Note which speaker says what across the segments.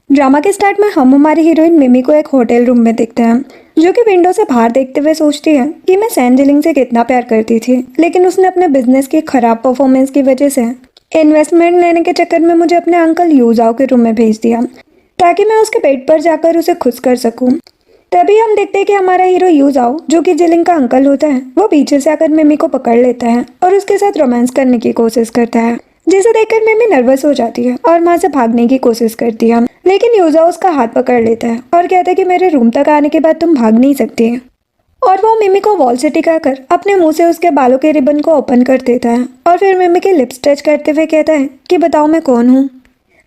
Speaker 1: Drama के start में हम हमारी हीरोइन मिमी को एक होटल रूम में देखते हैं, जो कि विंडो से बाहर देखते हुए सोचती है कि मैं सैन जिलिंग से कितना प्यार करती थी, लेकिन उसने अपने बिजनेस की खराब परफॉर्मेंस की वजह से इन्वेस्टमेंट लेने के चक्कर में मुझे अपने अंकल यूजाओ के रूम में भेज दिया, ताकि मैं उसके बेड पर जाकर उसे खुश कर सकूं। तभी हम देखते हैं कि हमारा हीरो यूजाओ, जो कि जिलिंग का अंकल होता है, वो पीछे से आकर मिमी को पकड़ लेता है और उसके साथ रोमांस करने की कोशिश करता है, जिसे देखकर मिमी नर्वस हो जाती है और वहां से भागने की कोशिश करती है। लेकिन यूजाओ उसका हाथ पकड़ लेता है और कहता है कि मेरे रूम तक आने के बाद तुम भाग नहीं सकती। और वो मिमी को वॉल से टिकाकर अपने मुंह से उसके बालों के रिबन को ओपन कर देता है और फिर मिमी के लिप्स टच करते हुए कहता है कि बताओ मैं कौन हूँ।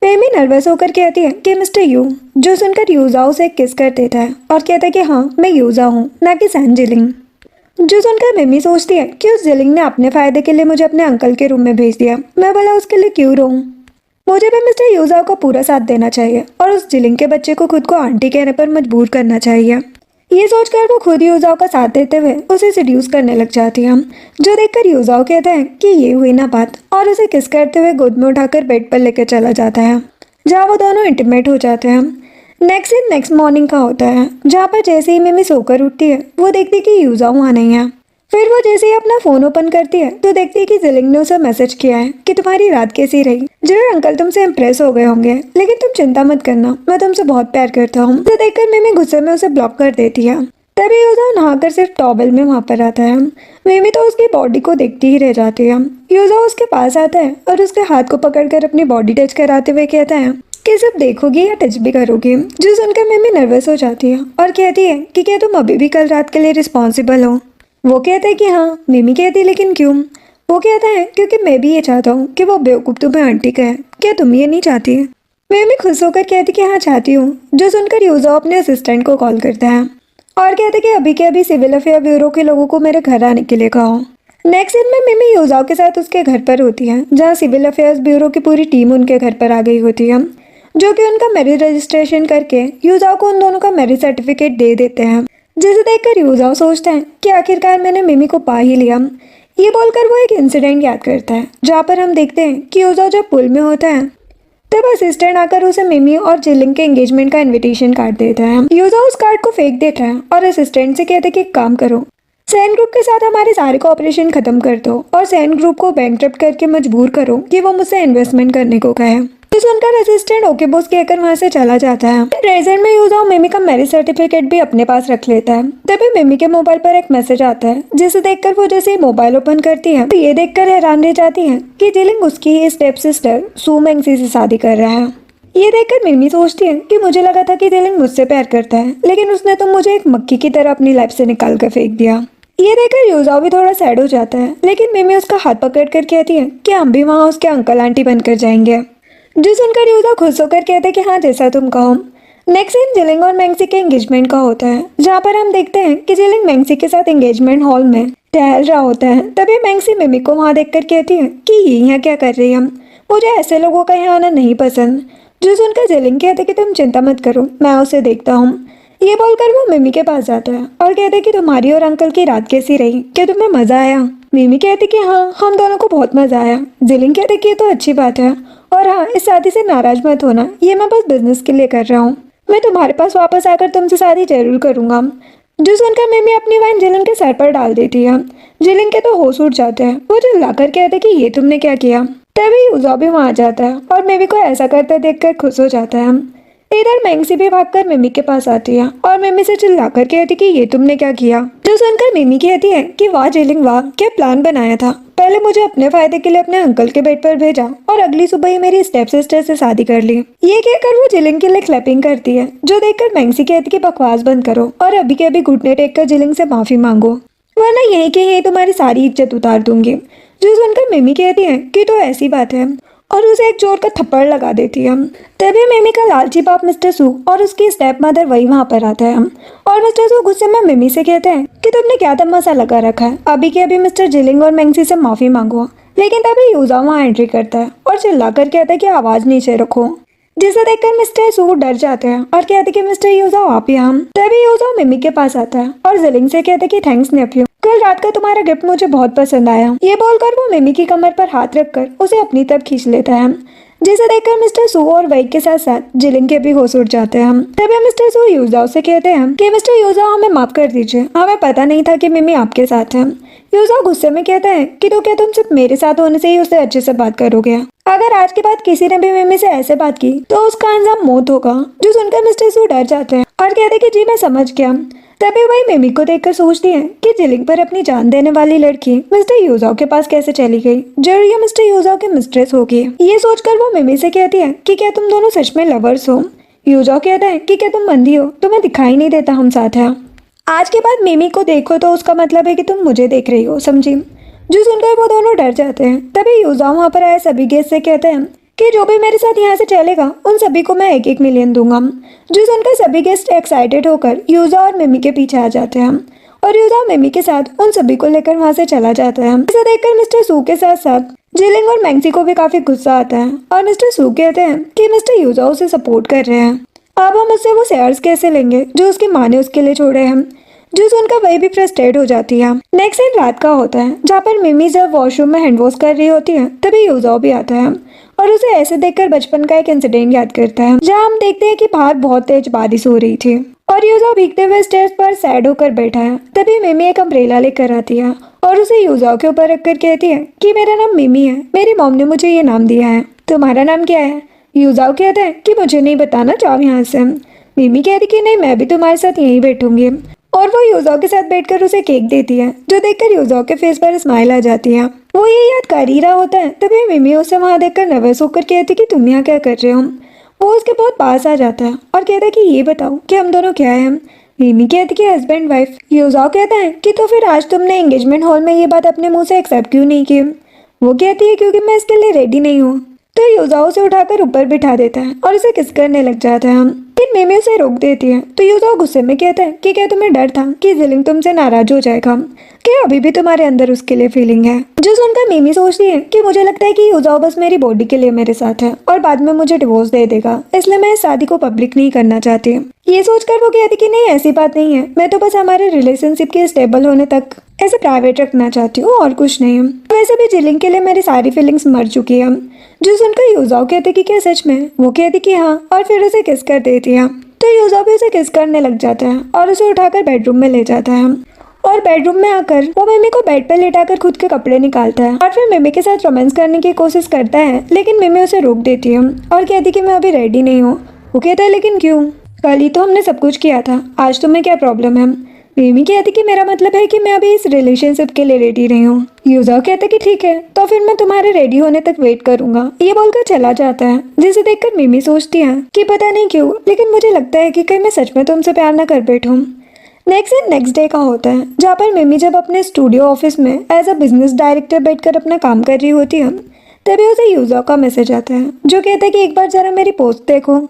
Speaker 1: मिमी नर्वस होकर कहती है कि मिस्टर यू, जो सुनकर यूजाओ से किस कर देता है और कहता है कि हाँ मैं यूजा हूँ, ना कि सैन जिलिंग। जो सुनकर मिमी सोचती है कि उस जिलिंग ने अपने फायदे के लिए मुझे अपने अंकल के रूम में भेज दिया, मैं भला उसके लिए क्यों रहूं। मुझे भी मिस्टर यूजाओ का पूरा साथ देना चाहिए और उस जिलिंग के बच्चे को खुद को आंटी कहने पर मजबूर करना चाहिए। ये सोचकर वो खुद यूजाओ का साथ देते हुए उसे सिड्यूस करने लग जाती है, जो देखकर यूजाओ कहता है कि ये हुई ना बात, और उसे किस करते हुए गोद में उठाकर बेड पर लेकर चला जाता है, जहाँ वो दोनों इंटीमेट हो जाते हैं। नेक्स्ट दिन नेक्स्ट मॉर्निंग का होता है, जहाँ पर जैसे ही मिमी सोकर उठती है वो देखती है कि यूजाओ वहाँ नहीं है। फिर वो जैसे ही अपना फोन ओपन करती है तो देखती है कि जिलिंग ने उसे मैसेज किया है कि तुम्हारी रात कैसी रही। जरूर अंकल तुमसे इम्प्रेस हो गए होंगे, लेकिन तुम चिंता मत करना, मैं तुमसे बहुत प्यार करता हूँ। तो देखकर मिमी गुस्से में उसे ब्लॉक कर देती है। तभी यूजाओ नहाकर सिर्फ टॉवेल में वहाँ पर आता है। मिमी तो उसकी बॉडी को देखती ही रह जाती है। यूजाओ उसके पास आता है और उसके हाथ को पकड़कर अपनी बॉडी टच कराते हुए कहता है कि सिर्फ देखोगी या टच भी करोगी। जो सुनकर मिमी नर्वस हो जाती है और कहती है कि क्या तुम अभी भी कल रात के लिए रिस्पॉन्सिबल हो। वो कहता है कि हाँ। मिमी कहती है लेकिन क्यों। वो कहता है क्योंकि मैं भी ये चाहता हूँ कि वो बेवकूफ़ तुम्हें आंटी कहे, क्या तुम ये नहीं चाहती। मिमी खुश होकर कहती कि हाँ चाहती हूँ। जो सुनकर यूजाओ अपने असिस्टेंट को कॉल करता है और कहता है कि अभी के अभी सिविल अफेयर ब्यूरो के लोगों को मेरे घर आने के लिए कहो। नेक्स्ट दिन में मिमी यूजाओ के साथ उसके घर पर होती है, जहाँ सिविल अफेयर्स ब्यूरो की पूरी टीम उनके घर पर आ गई होती है, जो कि उनका मैरिज रजिस्ट्रेशन करके यूजाओ को उन दोनों का मैरिज सर्टिफिकेट दे देते हैं, जिसे देखकर यूजाओ सोचता है कि आखिरकार मैंने मिमी को पा ही लिया। ये बोलकर वो एक इंसिडेंट याद करता है, जहाँ पर हम देखते हैं कि यूजाओ जब पुल में होता है तब असिस्टेंट आकर उसे मिमी और जिलिंग के एंगेजमेंट का इनविटेशन कार्ड देता है। यूजाओ उस कार्ड को फेंक देता है और असिस्टेंट से कहते कि एक काम करो, सैन ग्रुप के साथ हमारे सारे कोऑपरेशन खत्म कर दो और सैन ग्रुप को बैंकरप्ट करके मजबूर करो कि वो मुझसे इन्वेस्टमेंट करने को कहे। तो सुनकर असिस्टेंट ओके बॉस कहकर वहां से चला जाता है। प्रेजेंट में यूजाओ मिमी का मैरिज सर्टिफिकेट भी अपने पास रख लेता है। तभी मिमी के मोबाइल पर एक मैसेज आता है, जिसे देखकर वो जैसे ही मोबाइल ओपन करती है तो ये देखकर हैरान रह जाती है कि जिलिंग उसकी स्टेप सिस्टर सू मेंगसी से शादी कर रहा है। ये देखकर मिमी सोचती है कि मुझे लगा था कि जिलिंग मुझसे प्यार करता है, लेकिन उसने तो मुझे एक मक्खी की तरह अपनी लाइफ से निकाल कर फेंक दिया। ये देखकर यूजाओ भी थोड़ा सैड हो जाता है, लेकिन मिमी उसका हाथ पकड़कर कहती है कि हम भी वहाँ उसके अंकल आंटी बनकर जाएंगे। जो सुनकर यूजाओ खुश होकर कहते हैं कि हाँ जैसा तुम कहो। नेक्स्ट सीन जिलिंग और मैंगसी के एंगेजमेंट का होता है, जहाँ पर हम देखते हैं कि जिलिंग मैंगसी के साथ एंगेजमेंट हॉल में टहल रहा होता है। तभी मैंगसी मिमी को वहाँ देखकर कहती है कि ये यहाँ क्या कर रही है, मुझे ऐसे लोगों का यहाँ आना नहीं पसंद। जो सुनकर जिलिंग कहते कि तुम चिंता मत करो, मैं उसे देखता हूँ। ये बोलकर वो मिमी के पास जाता है और कहते कि तुम्हारी और अंकल की रात कैसी रही, क्या तुम्हें मजा आया। मिमी कहती कि हाँ हम दोनों को बहुत मजा आया। जिलिंग कहते कि ये तो अच्छी बात है, और हाँ इस शादी से नाराज मत होना, ये मैं बस बिजनेस के लिए कर रहा हूँ, मैं तुम्हारे पास वापस आकर तुमसे शादी जरूर करूंगा। जो सुनकर मिमी अपनी वाइन जिलिंग के सर पर डाल देती है। जिलिंग के तो होश उड़ जाते हैं। वो चिल्लाकर कहते कि ये तुमने क्या किया। तभी यूजाओ भी वहाँ आ जाता है और मिमी को ऐसा करते देखकर खुश हो जाता है। इधर मैंगसी भी भागकर मिमी के पास आती है और मिमी से चिल्लाकर कहती कि ये तुमने क्या किया। जो सुनकर मिमी कहती है कि वाह जिलिंग वाह, क्या प्लान बनाया था। पहले मुझे अपने फायदे के लिए अपने अंकल के बेड पर भेजा और अगली सुबह ही मेरी स्टेप सिस्टर से शादी कर ली। ये कहकर वो जिलिंग के लिए क्लैपिंग करती है। जो देखकर मैंगसी कहती कि बकवास बंद करो और अभी के अभी घुटने टेक कर जिलिंग से माफी मांगो, वरना यही के यही तुम्हारी सारी इज्जत उतार दूंगी। जो सुनकर मिमी कहती है कि तो ऐसी बात है, और उसे एक जोर का थप्पड़ लगा देती है। तभी मिमी का लालची बाप मिस्टर सू और उसकी स्टेप मदर वही वहाँ पर आता है और मिस्टर सू गुस्से में मिमी से कहते हैं कि तुमने क्या तमाशा लगा रखा है, अभी के अभी मिस्टर जिलिंग और मैंगसी से माफी मांगो। लेकिन तभी यूजाओ वहाँ एंट्री करता है और चिल्लाकर कहता है कि आवाज नीचे रखो, जिसे देखकर मिस्टर सू डर जाते हैं और कहते कि मिस्टर यूजाओ आप यहाँ। तभी यूजाओ मिमी के पास आता है और जिलिंग से कहते कि थैंक्स नेफ्यू, कल रात का तुम्हारा गिफ्ट मुझे बहुत पसंद आया। ये बोलकर वो मिमी की कमर पर हाथ रखकर उसे अपनी तरफ खींच लेता है। जिसे देखकर मिस्टर सू और वही के साथ साथ जिलिंग के भी होश उड़ जाते हैं। तभी मिस्टर सू यूजाओ से कहते हैं कि मिस्टर यूजाओ हमें माफ कर दीजिए, हमें पता नहीं था कि मिमी आपके साथ है। यूजाओ गुस्से में कहता है कि तो क्या तुम सिर्फ मेरे साथ होने से ही उससे अच्छे से बात करोगे? अगर आज के बाद किसी ने भी मिमी से ऐसे बात की तो उसका अंजाम मौत होगा। जो सुनकर मिस्टर सू डर जाते हैं और कहते हैं कि जी मैं समझ गया। तभी वही मिमी को देखकर सोचती है कि जिलिंग पर अपनी जान देने वाली लड़की मिस्टर यूजाओ के पास कैसे चली गई। जरूर ये मिस्टर यूजाओ की मिस्ट्रेस होगी। ये सोचकर वो मिमी से कहती है कि क्या तुम दोनों सच में लवर्स हो? यूजाओ कहता है कि क्या तुम बंदी हो, तुम्हें दिखाई नहीं देता हम साथ हैं। आज के बाद मिमी को देखो तो उसका मतलब है कि तुम मुझे देख रही हो, समझी? जो सुनकर वो दोनों डर जाते हैं। तभी यूजाओ वहाँ पर आए सभी गेस्ट से कहते हैं कि जो भी मेरे साथ यहाँ से चलेगा उन सभी को मैं 1-1 मिलियन दूंगा। जो सुनकर सभी गेस्ट एक्साइटेड होकर यूजा और मिमी के पीछे आ जाते हैं और यूजा मिमी के साथ उन सभी को लेकर वहाँ से चला जाता है। इसे देखकर मिस्टर सू के साथ साथ जिलिंग और मैंगसी को भी काफी गुस्सा आता है और मिस्टर सू कहते हैं कि मिस्टर यूजा उसे सपोर्ट कर रहे हैं, अब हम उससे वो शेयर्स कैसे लेंगे जो उसकी माँ ने उसके लिए छोड़े हैं। जो सुनकर वही भी फ्रस्ट्रेट हो जाती है। नेक्स्ट सीन रात का होता है जहाँ पर मिमी जब वॉशरूम में हैंड वॉश कर रही होती है तभी यूजाओ भी आता है और उसे ऐसे देखकर बचपन का एक इंसिडेंट याद करता है जहाँ हम देखते हैं कि बाहर बहुत तेज बारिश हो रही थी और यूजाओ भीगते हुए स्टेज पर सैड होकर बैठा है। तभी मिमी एक अम्ब्रेला लेकर आती है और उसे यूजाओ के ऊपर रखकर कहती है कि मेरा नाम मिमी है, मेरी मॉम ने मुझे ये नाम दिया है, तुम्हारा नाम क्या है? यूजाओ कहता है कि मुझे नहीं बताना, जाओ यहाँ से। मिमी कहती कि नहीं, मैं भी तुम्हारे साथ यहीं बैठूंगी और वो यूजाओ के साथ बैठकर उसे केक देती है जो देखकर यूजाओ के फेस पर स्माइल आ जाती है। वो ये याद कर ही रहा होता है तभी मिमी उसे वहाँ देखकर नर्वस होकर कहती कि तुम यहाँ क्या कर रहे हो। वो उसके बहुत पास आ जाता है और कहता है कि ये बताओ कि हम दोनों क्या हैं। मिमी कहती कि हस्बैंड वाइफ। यूजाओ कहता है कि तो फिर आज तुमने एंगेजमेंट हॉल में ये बात अपने मुंह से एक्सेप्ट क्यों नहीं की? वो कहती है क्योंकि मैं इसके लिए रेडी नहीं हूँ। तो यूजाओ उसे उठाकर ऊपर बिठा देता है और उसे किस करने लग जाता है। लेकिन मिमी उसे रोक देती है तो यूजाओ गुस्से में कहता है कि क्या तुम्हें डर था कि जिलिंग तुमसे नाराज हो जाएगा? क्या अभी भी तुम्हारे अंदर उसके लिए फीलिंग है? जो सुनकर मिमी सोचती है कि मुझे लगता है कि यूजाओ बस मेरी बॉडी के लिए मेरे साथ है और बाद में मुझे डिवोर्स दे देगा, इसलिए मैं इस शादी को पब्लिक नहीं करना चाहती। ये सोचकर वो कहती कि नहीं, ऐसी बात नहीं है, मैं तो बस हमारे रिलेशनशिप के स्टेबल होने तक ऐसे प्राइवेट रखना चाहती हूँ और कुछ नहीं। वैसे भी जिलिंग के लिए मेरी सारी फीलिंग्स मर चुकी है। जो सुनकर यूजाओ कहती कि क्या सच में? वो कहती कि हाँ और फिर उसे किस कर देती है। तो यूजाओ भी उसे किस करने लग जाता है और उसे उठाकर बेडरूम में ले जाता है और बेडरूम में आकर वो मिमी को बेड पर लेटाकर खुद के कपड़े निकालता है और फिर मिमी के साथ रोमांस करने की कोशिश करता है लेकिन मिमी उसे रोक देती है और कहती कि मैं अभी रेडी नहीं हूँ। वो कहता है लेकिन क्यों? कल ही तो हमने सब कुछ किया था, आज तुम्हें क्या प्रॉब्लम है? मिमी कहती कि मेरा मतलब है कि मैं अभी इस रिलेशनशिप के लिए रेडी नहीं हूँ। यूजाओ कहता कि ठीक है तो फिर मैं तुम्हारे रेडी होने तक वेट करूंगा। ये बोलकर चला जाता है जिसे देखकर मिमी सोचती है कि पता नहीं क्यों लेकिन मुझे लगता है कि कहीं मैं सच में तुमसे प्यार ना कर बैठूं। नेक्स्ट डे का होता है जहाँ पर मिमी जब अपने स्टूडियो ऑफिस में एज अ बिजनेस डायरेक्टर बैठकर अपना काम कर रही होती है तभी उसे यूजाओ का मैसेज आता है जो कहता है कि एक बार जरा मेरी पोस्ट देखो।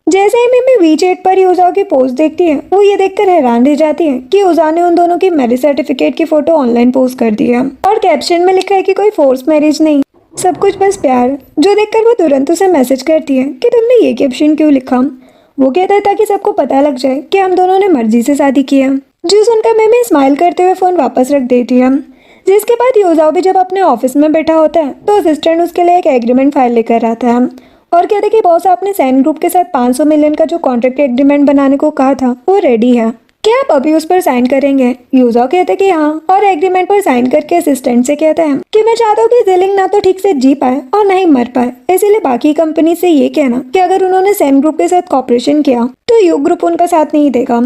Speaker 1: जैसे ही मिमी वीचैट पर यूजाओ की पोस्ट देखती है वो ये देखकर हैरान रह जाती है कि यूजाओ ने उन दोनों की मैरिज सर्टिफिकेट की फोटो ऑनलाइन पोस्ट कर दी है और कैप्शन में लिखा है कि कोई फोर्स मैरिज नहीं, सब कुछ बस प्यार। जो देखकर वो तुरंत उसे मैसेज करती है कि तुमने ये कैप्शन क्यों लिखा? वो कहता है ताकि सबको पता लग जाए कि हम दोनों ने मर्जी से शादी की है। जो सुनकर मिमी स्माइल करते हुए फोन वापस रख देती है। जिसके बाद यूजाओ भी जब अपने ऑफिस में बैठा होता है तो असिस्टेंट उसके लिए एक एग्रीमेंट फाइल लेकर आता है और कहते हैं कि बॉस आपने सैन ग्रुप के साथ 500 मिलियन का जो कॉन्ट्रैक्ट एग्रीमेंट बनाने को कहा था वो रेडी है, क्या आप अभी उस पर साइन करेंगे? यूजाओ कहते कि हाँ और एग्रीमेंट पर साइन करके असिस्टेंट से कहता है कि मैं चाहता हूँ कि जिलिंग ना तो ठीक से जी पाए और ना ही मर पाए, इसीलिए बाकी कंपनी से ये कहना कि अगर उन्होंने सैन ग्रुप के साथ कॉपरेशन किया तो यू ग्रुप उनका साथ नहीं देगा।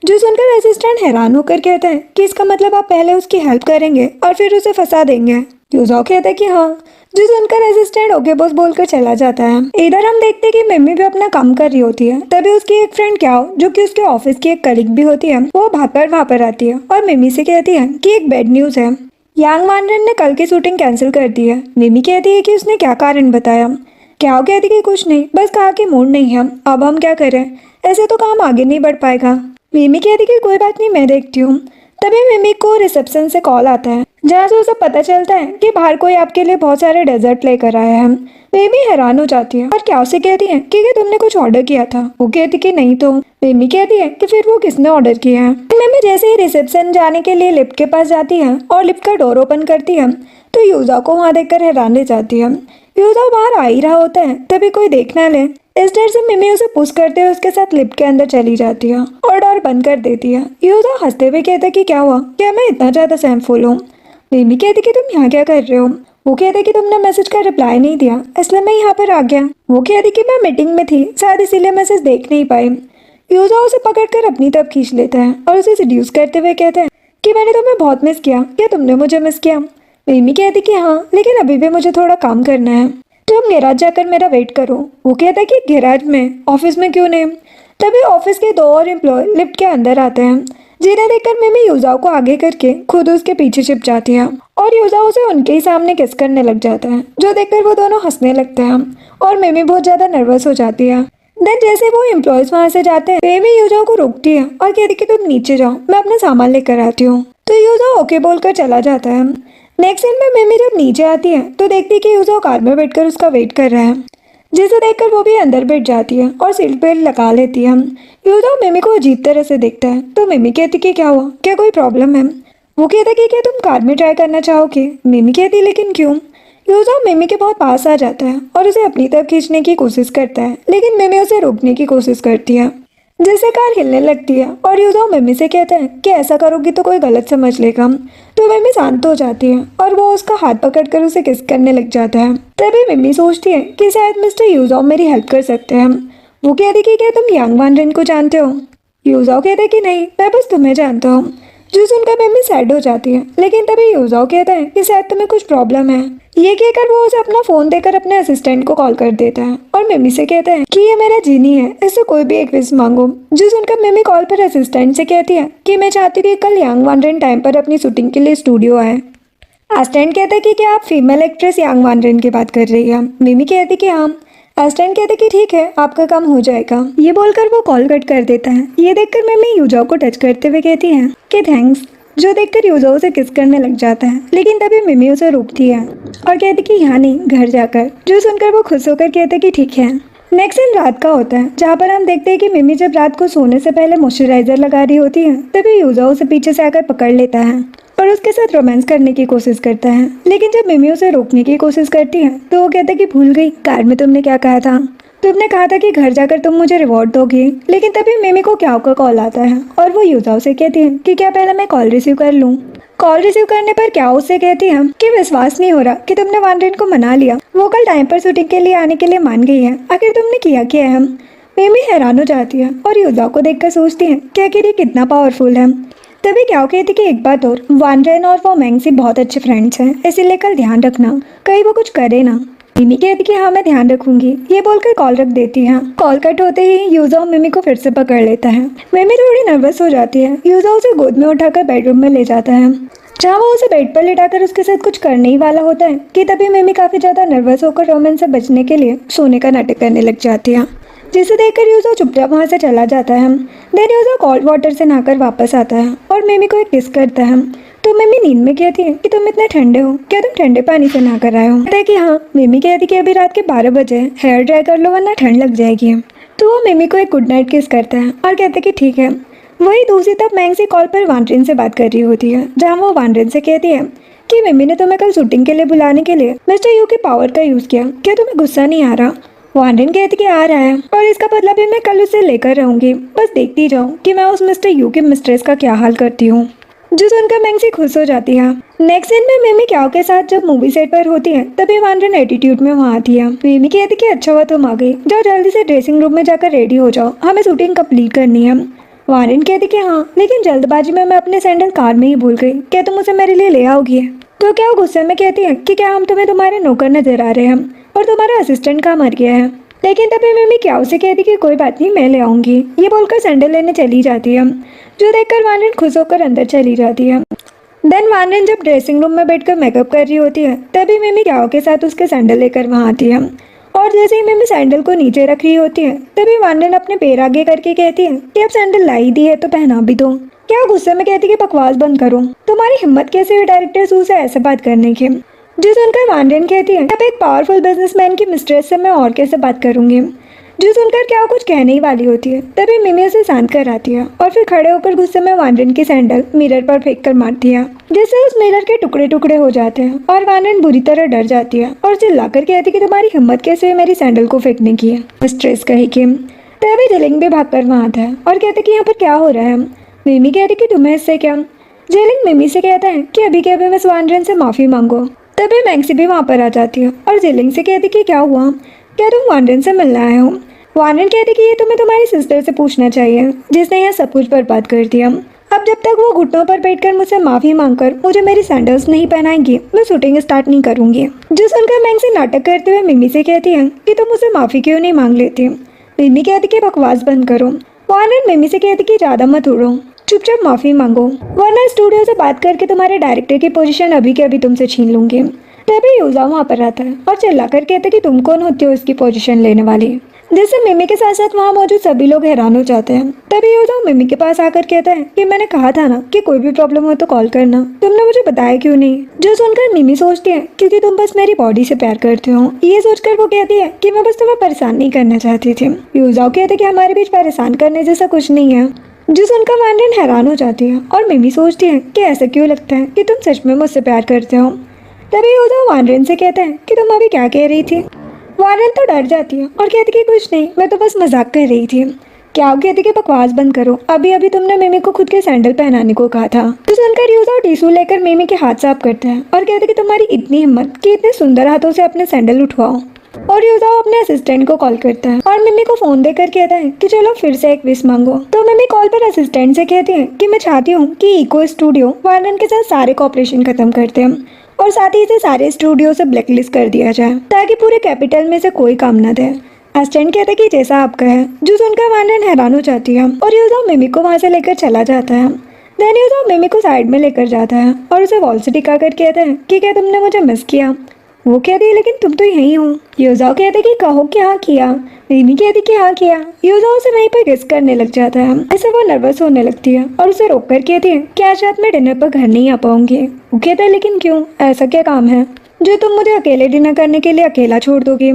Speaker 1: जो सुनकर असिस्टेंट हैरान होकर कहता है कि इसका मतलब आप पहले उसकी हेल्प करेंगे और फिर उसे फंसा देंगे। यूजाओ कहता है कि हाँ। जो सुनकर असिस्टेंट ओके बॉस बोलकर चला जाता है। इधर हम देखते हैं कि मिमी भी अपना काम कर रही होती है तभी उसकी एक फ्रेंड क्याओ जो कि उसके ऑफिस की एक कलीग भी होती है वो भागकर वहाँ पर आती है और मिमी से कहती है कि एक बैड न्यूज है, यांग वानरन ने कल की शूटिंग कैंसिल कर दी है। मिमी कहती है कि उसने क्या कारण बताया? क्याओ कहती कि कुछ नहीं, बस कहा कि मूड नहीं है, अब हम क्या करें, ऐसे तो काम आगे नहीं बढ़ पाएगा। मिमी कहती कि कोई बात नहीं, मैं देखती हूँ। तभी मिमी को रिसेप्शन से कॉल आता है जहाँ से उसे पता चलता है कि बाहर कोई आपके लिए बहुत सारे डेजर्ट लेकर आया है। मिमी हैरान हो जाती है और क्या उसे कहती है कि तुमने कुछ ऑर्डर किया था? वो कहती कि नहीं। तो मिमी कहती है कि फिर वो किसने ऑर्डर किया है? मिमी जैसे ही रिसेप्शन जाने के लिए लिफ्ट के पास जाती है और लिफ्ट का डोर ओपन करती है तो यूजाओ को वहाँ देखकर हैरान रह जाती है। यूजाओ बाहर आ ही रहा होता है, तभी कोई देख ना ले। इस डर से मिमी उसे पुश करते हुए उसके साथ लिफ्ट के अंदर चली जाती है और डोर बंद कर देती है। यूजाओ हंसते हुए कहता है कि क्या हुआ, क्या मैं इतना ज्यादा सहमफुल हूँ। मिमी कहती कि तुम यहाँ क्या कर रहे हो। वो कहते कि तुमने मैसेज का रिप्लाई नहीं दिया, इसलिए मैं यहाँ पर आ गया। वो कहती कि मैं मीटिंग में थी, शायद इसीलिए मैसेज देख नहीं पाई। यूजाओ उसे पकड़कर अपनी तरफ खींच लेता है और उसे सेड्यूस करते हुए कहता है कि मैंने तुम्हें बहुत मिस किया, क्या तुमने मुझे मिस किया। मिमी कहती कि हाँ, लेकिन अभी भी मुझे थोड़ा काम करना है, तुम गैराज जाकर मेरा वेट करो। वो कहता है कि गैराज में, ऑफिस में क्यों नहीं। तभी ऑफिस के 2 और एम्प्लॉय लिफ्ट के अंदर आते हैं, जिन्हें देखकर मिमी यूजाओ को आगे करके खुद उसके पीछे छिप जाती है और यूजाओ उसे उनके ही सामने किस करने लग जाता है, जो देखकर वो दोनों हंसने लगते हैं और मिमी बहुत ज्यादा नर्वस हो जाती है। देन जैसे वो एम्प्लॉयज वहां से जाते हैं, मिमी यूजाओ को रोकती है और कहती कि तुम नीचे जाओ, मैं अपना सामान लेकर आती हूँ। तो यूजाओ ओके बोलकर चला जाता है। नेक्स्ट सीन में मिमी जब नीचे आती है तो देखती है कि यूजाओ कार में बैठकर उसका वेट कर रहा है, जिसे देखकर वो भी अंदर बैठ जाती है और सीट बेल्ट लगा लेती है। यूजाओ मिमी को अजीब तरह से देखता है, तो मिमी कहती कि क्या हुआ, क्या कोई प्रॉब्लम है। वो कहता कि क्या तुम कार में ट्राई करना चाहोगे। मिमी कहती लेकिन क्यों। यूजाओ मिमी के बहुत पास आ जाता है और उसे अपनी तरफ खींचने की कोशिश करता है, लेकिन मिमी उसे रोकने की कोशिश करती है, जिससे कार हिलने लगती है और यूजाओ मिमी से कहता है कि ऐसा करोगी तो कोई गलत समझ लेगा। तो मिमी शांत हो जाती है और वो उसका हाथ पकड़कर उसे किस करने लग जाता है। तभी मिमी सोचती है कि शायद मिस्टर यूजाओ मेरी हेल्प कर सकते हैं। वो कहती कि क्या तुम यांग वानरेन को जानते हो। यूजाओ कहते कि नहीं, मैं बस तुम्हें जानता हूँ। जो सुनकर मिमी सैड हो जाती है, लेकिन तभी यूजाओ कहता है कि शायद तुम्हें कुछ प्रॉब्लम है। ये कहकर वो उसे अपना फोन देकर अपने असिस्टेंट को कॉल कर देता है और मिमी से कहता है कि ये मेरा जीनी है, इससे कोई भी एक विश मांगो। जो सुनकर मिमी कॉल पर असिस्टेंट से कहती है कि मैं चाहती थी कल यांग वानरेन टाइम पर अपनी शूटिंग के लिए स्टूडियो आए। असिस्टेंट कहता है कि क्या आप फीमेल एक्ट्रेस यांग वानरेन की बात कर रही है। मिमी कहती कि हाँ। असिस्टेंट कहते कि ठीक है, आपका काम हो जाएगा। ये बोलकर वो कॉल कट कर देता है। ये देखकर मिमी यूजाओ को टच करते हुए कहती है कि थैंक्स, जो देखकर यूजाओ उसे किस करने लग जाता है, लेकिन तभी मिमी उसे रोकती है और कहती कि यहाँ नहीं, घर जाकर। जो सुनकर वो खुश होकर कहते कि ठीक है। नेक्स्ट दिन रात का होता है, जहाँ पर हम देखते हैं कि मिमी जब रात को सोने से पहले मॉइस्चराइजर लगा रही होती है, तभी यूजाओ उसे पीछे से आकर पकड़ लेता है और उसके साथ रोमांस करने की कोशिश करता है। लेकिन जब मिमी उसे रोकने की कोशिश करती है तो वो कहता है कि भूल गई, कार में तुमने क्या कहा था। तुमने कहा था कि घर जाकर तुम मुझे रिवॉर्ड दोगी। लेकिन तभी मिमी को क्या का कॉल आता है और वो यूजाओ से कहती है कि क्या पहले मैं कॉल रिसीव कर लूँ। कॉल रिसीव करने पर क्या उससे कहती है कि विश्वास नहीं हो रहा कि तुमने वानरेन को मना लिया, वो कल टाइम पर शूटिंग के लिए आने के लिए मान गई है, आखिर तुमने किया क्या है। मिमी हैरान हो जाती है और यूजाओ को देखकर सोचती है कि आखिर ये कितना पावरफुल है। तभी क्या कहती कि एक बात और, वानरेन और वो मैंगसी बहुत अच्छे फ्रेंड्स हैं, इसीलिए कल ध्यान रखना कहीं वो कुछ करे ना। मिमी कहती कि हाँ मैं ध्यान रखूंगी। ये बोलकर कॉल रख देती है। कॉल कट होते ही यूजाओ मिमी को फिर से पकड़ लेता है। मिमी थोड़ी नर्वस हो जाती है। यूजाओ उसे गोद में उठाकर बेडरूम में ले जाता है, जहाँ वो उसे बेड पर लेटाकर उसके साथ कुछ करने ही वाला होता है कि तभी मिमी काफी ज्यादा नर्वस होकर रोमांस से बचने के लिए सोने का नाटक करने लग जाती है, जिसे देखकर यूजाओ चुपचाप वहाँ से चला जाता है। देन यूजाओ कोल्ड वाटर से नहाकर वापस आता है और मिमी को एक किस करता है। तो मिमी नींद में कहती है कि तुम इतने ठंडे हो, क्या तुम ठंडे पानी से नहा कर आए हो। कहता है कि हाँ। मिमी कहती कि अभी रात के 12 बजे, हेयर ड्राई कर लो वरना ठंड लग जाएगी। तो वो मिमी को एक गुड नाइट किस करता है और कहते कि ठीक है। वही दूसरी तरफ मैंगसी कॉल पर वानरेन से बात कर रही होती है, जहाँ वो वानरेन से कहती है कि मिमी ने तुम्हें कल शूटिंग के लिए बुलाने के लिए मिस्टर यू के पावर का यूज किया, क्या तुम्हें गुस्सा नहीं आ रहा। वानरेन कहती कि आ रहा है और इसका बदला भी मैं कल उसे लेकर रहूंगी, बस देखती जाऊँ कि मैं उस मिस्टर यू के मिस्ट्रेस का क्या हाल करती हूँ। जो सुनकर मैंगसी खुश हो जाती है। नेक्स्ट सीन में मिमी क्याओ के साथ जब मूवी सेट पर होती है, तभी वानरेन एटीट्यूड में वहाँ आती है। मिमी कहती कि अच्छा हुआ तुम आ गई, जाओ जल्दी से ड्रेसिंग रूम में जाकर रेडी हो जाओ, हमें शूटिंग कंप्लीट करनी है। वानरेन कहती कि हाँ, लेकिन जल्दबाजी में मैं अपने सैंडल कार में ही भूल गई, क्या तुम उसे मेरे लिए ले आओगी। तो क्या वो गुस्से में कहती है कि क्या हम तुम्हें तुम्हारे नौकर नजर आ रहे हैं और तुम्हारा असिस्टेंट कहाँ मर गया है। लेकिन तभी मिमी क्याओ से कहती कि कोई बात नहीं, मैं ले आऊंगी। ये बोलकर सैंडल लेने चली जाती है, जो देखकर वानरेन खुश होकर अंदर चली जाती है। देन वानरेन जब ड्रेसिंग रूम में बैठकर मेकअप कर रही होती है, तभी मिमी क्याओ के साथ उसके सैंडल लेकर वहाँ आती है और जैसे ही मिमी सैंडल को नीचे रख रही होती है, तभी वानरेन अपने पैर आगे करके कहती है कि अब सैंडल लाई दी है तो पहना भी दो। क्या गुस्से में कहती कि बकवास बंद करो, तुम्हारी हिम्मत कैसे हुई डायरेक्टर सू से ऐसे बात करने की। जो सुनकर वानरेन कहती है अब एक पावरफुल बिजनेसमैन की मिस्ट्रेस से मैं और कैसे बात करूंगी। जो सुनकर क्या कुछ कहने ही वाली होती है, तभी मिमी उसे शांत कर आती है और फिर खड़े होकर गुस्से में वानरेन की सैंडल मिरर पर फेंक कर मारती है, जिससे उस मिरर के टुकड़े टुकड़े हो जाते हैं और वानरेन बुरी तरह डर जाती है और चिल्लाकर कहती है कि तुम्हारी हिम्मत कैसे है मेरी सैंडल को फेंकने की है। स्ट्रेस कही कि तभी जेलिंग भी भागकर वहाँ आता है और कहते कि यहाँ पर क्या हो रहा है। मिमी कहती कि तुम्हें इससे क्या। जेलिंग मिमी से कहता है कि अभी के अभी मिस वानरेन से माफी मांगो। तभी मैक्सी भी वहाँ पर आ जाती है और जेलिंग से कहती कि क्या हुआ, क्या तुम वानरेन से मिलने आए हो। वानरेन कहती कि ये तुम्हें तुम्हारी सिस्टर से पूछना चाहिए जिसने यहाँ सब कुछ बर्बाद कर दिया। अब जब तक वो घुटनों पर बैठकर मुझसे माफी मांगकर मुझे मेरी सैंडल्स नहीं पहनाएंगी, मैं शूटिंग स्टार्ट नहीं करूंगी। जो सुनकर मैक्सी नाटक करते हुए मिमी से कहती है कि तुम मुझसे माफी क्यों नहीं मांग लेती। मिमी कहती कि बकवास बंद करो। वानरेन मिमी से कहती कि ज्यादा मत उड़ो, चुपचाप माफी मांगो वरना स्टूडियो से बात करके तुम्हारे डायरेक्टर की पोजीशन अभी के अभी तुमसे छीन लूंगी। तभी यूजा वहाँ पर आता है और चिल्लाकर कहते कि तुम कौन होती हो इसकी पोजीशन लेने वाली, जिससे मिमी के साथ साथ वहाँ मौजूद सभी लोग हैरान हो जाते हैं। तभी यूजा मिमी के पास आकर कहता है कि मैंने कहा था ना कि कोई भी प्रॉब्लम हो तो कॉल करना, तुमने मुझे बताया क्यों नहीं। जो सुनकर मिमी सोचती है क्योंकि तुम बस मेरी बॉडी से प्यार करते हो। ये सोचकर वो कहती है कि मैं बस तुम्हें परेशान नहीं करना चाहती थी। यूजा कहते कि हमारे बीच परेशान करने जैसा कुछ नहीं है। जो सुनकर वानरेन हैरान हो जाती है और मिमी सोचती है कि ऐसा क्यों लगता है कि तुम सच में मुझसे प्यार करते हो। तभी यूजा वानरेन से कहता है कि तुम अभी क्या कह रही थी। वानरेन तो डर जाती है और कहती कि कुछ नहीं, मैं तो बस मजाक कर रही थी। क्या कहती कि बकवास बंद करो, अभी अभी तुमने मिमी को खुद के सैंडल पहनाने को कहा था। तो सुनकर यूजा टिश्यू लेकर मिमी के हाथ साफ करता है और कहते कि तुम्हारी इतनी हिम्मत कि इतने सुंदर हाथों से अपने सैंडल उठवाओ। और यूजा अपने असिस्टेंट को कॉल करता है और मिमी को फोन देकर कहता है कि चलो फिर से एक विश मांगो। तो मिमी कॉल पर असिस्टेंट से कहती है कि मैं चाहती हूँ कि इको स्टूडियो वानरेन के साथ सारे कॉपरेशन खत्म करते हैं और साथ ही इसे सारे स्टूडियो से ब्लैकलिस्ट कर दिया जाए ताकि पूरे कैपिटल में से कोई काम न दे। असिस्टेंट कहता है कि जैसा आपका है। जो सुनकर वानरेन हैरान हो जाती है और यूजा मिमी को वहाँ से लेकर चला जाता है। देन यूजा मिमी को साइड में लेकर जाता है और उसे वॉल से टिका कर कहता है कि क्या तुमने मुझे मिस किया। वो कहती है लेकिन तुम तो यहीं हो। यूजा कहते कि कहो कि हाँ किया। मिमी कहती कि हाँ किया। यूजा उसे वहीं पर किस करने लग जाता है। ऐसे वो नर्वस होने लगती है और उसे रोक कर कहती है कि आज रात में डिनर पर घर नहीं आ पाऊंगी। वो कहता है लेकिन क्यों, ऐसा क्या काम है जो तुम मुझे अकेले डिनर करने के लिए अकेला छोड़ दोगी।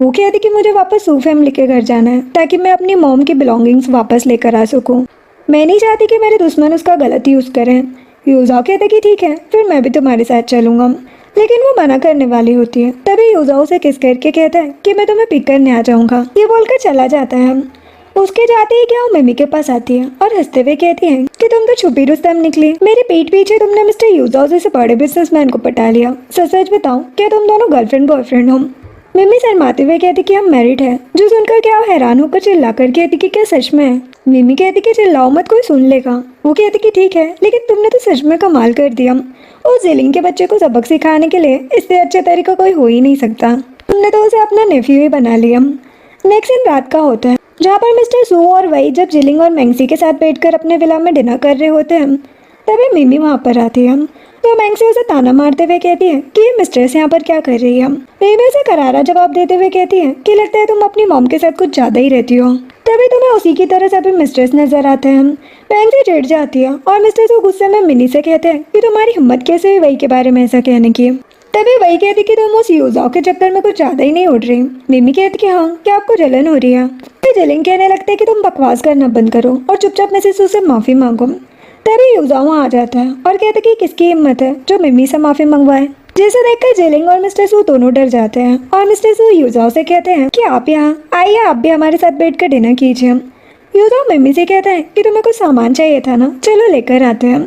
Speaker 1: वो कहती कि मुझे वापस सू फैमिली के घर जाना है ताकि मैं अपनी मॉम की बिलोंगिंग्स वापस लेकर आ सकूँ। मैं नहीं चाहती कि मेरे दुश्मन उसका गलत यूज करें। यूजा कहता कि ठीक है फिर मैं भी तुम्हारे साथ चलूंगा, लेकिन वो मना करने वाली होती है। तभी यूजा उसे किस करके कहता है कि मैं तुम्हें पिक करने आ जाऊंगा। ये बोलकर चला जाता है। उसके जाते ही क्या वो मिमी के पास आती है और हंसते हुए कहती है कि तुम तो छुपी रुस्तम निकली। मेरे पीठ पीछे तुमने मिस्टर यूजा जैसे बड़े बिजनेसमैन को पटा लिया। सच सच बताओ क्या तुम दोनों गर्लफ्रेंड बॉयफ्रेंड हो। मिमी शर्माते हुए कहती कि हम मैरिड है। जो सुनकर क्या हैरान होकर चिल्ला कर कहती कि क्या सच में है। मिमी कहती कि चिल्लाओ मत, कोई सुन लेगा। वो कहती कि ठीक है लेकिन तुमने तो सच में कमाल कर दिया। उस जेलिंग के बच्चे को सबक सिखाने के लिए इससे अच्छा तरीका कोई हो ही नहीं सकता। तुमने तो उसे अपना नेफ्यू ही बना लिया। नेक्स्ट दिन रात का होता है जहाँ पर मिस्टर सू और वही जब जिलिंग और मैंगसी के साथ बैठकर अपने विला में डिनर कर रहे होते हैं, तभी मिमी वहाँ पर आती है। तो मैंगसी उसे ताना मारते हुए कहती है कि ये मिस्ट्रेस यहाँ पर क्या कर रही है। मिमी उसे करारा जवाब देते हुए कहती है कि लगता है तुम अपनी मॉम के साथ कुछ ज्यादा ही रहती हो, तभी तुम्हें उसी की तरह सभी मिस्ट्रेस नजर आते हैं। मैंगसी चिढ़ जाती है और मिस्टर सू गुस्से में मिनी से कहते हैं कि तुम्हारी हिम्मत कैसे हुई वही के बारे में ऐसा कहने की। तभी वही कहती कि तुम उस यूजाओ के चक्कर में कुछ ज्यादा ही नहीं उड़ रही। मिमी कहती कि हाँ, क्या आपको जलन हो रही है। फिर जेलिंग कहने लगते हैं कि तुम बकवास करना बंद करो और चुपचाप मिसेस सू से माफी मांगो। तभी यूजाओ वहाँ आ जाता है और कहते कि किसकी हिम्मत है जो मिमी से माफी मंगवाए। जिसे देखकर जेलिंग और मिस्टर सू दोनों डर जाते हैं और मिस्टर सू यूजाओ से कहते हैं कि आप यहाँ आइए, आप भी हमारे साथ बैठकर डिनर कीजिए। यूजाओ मिमी से कहता है कि तुम्हें कुछ सामान चाहिए था ना, चलो लेकर आते हैं।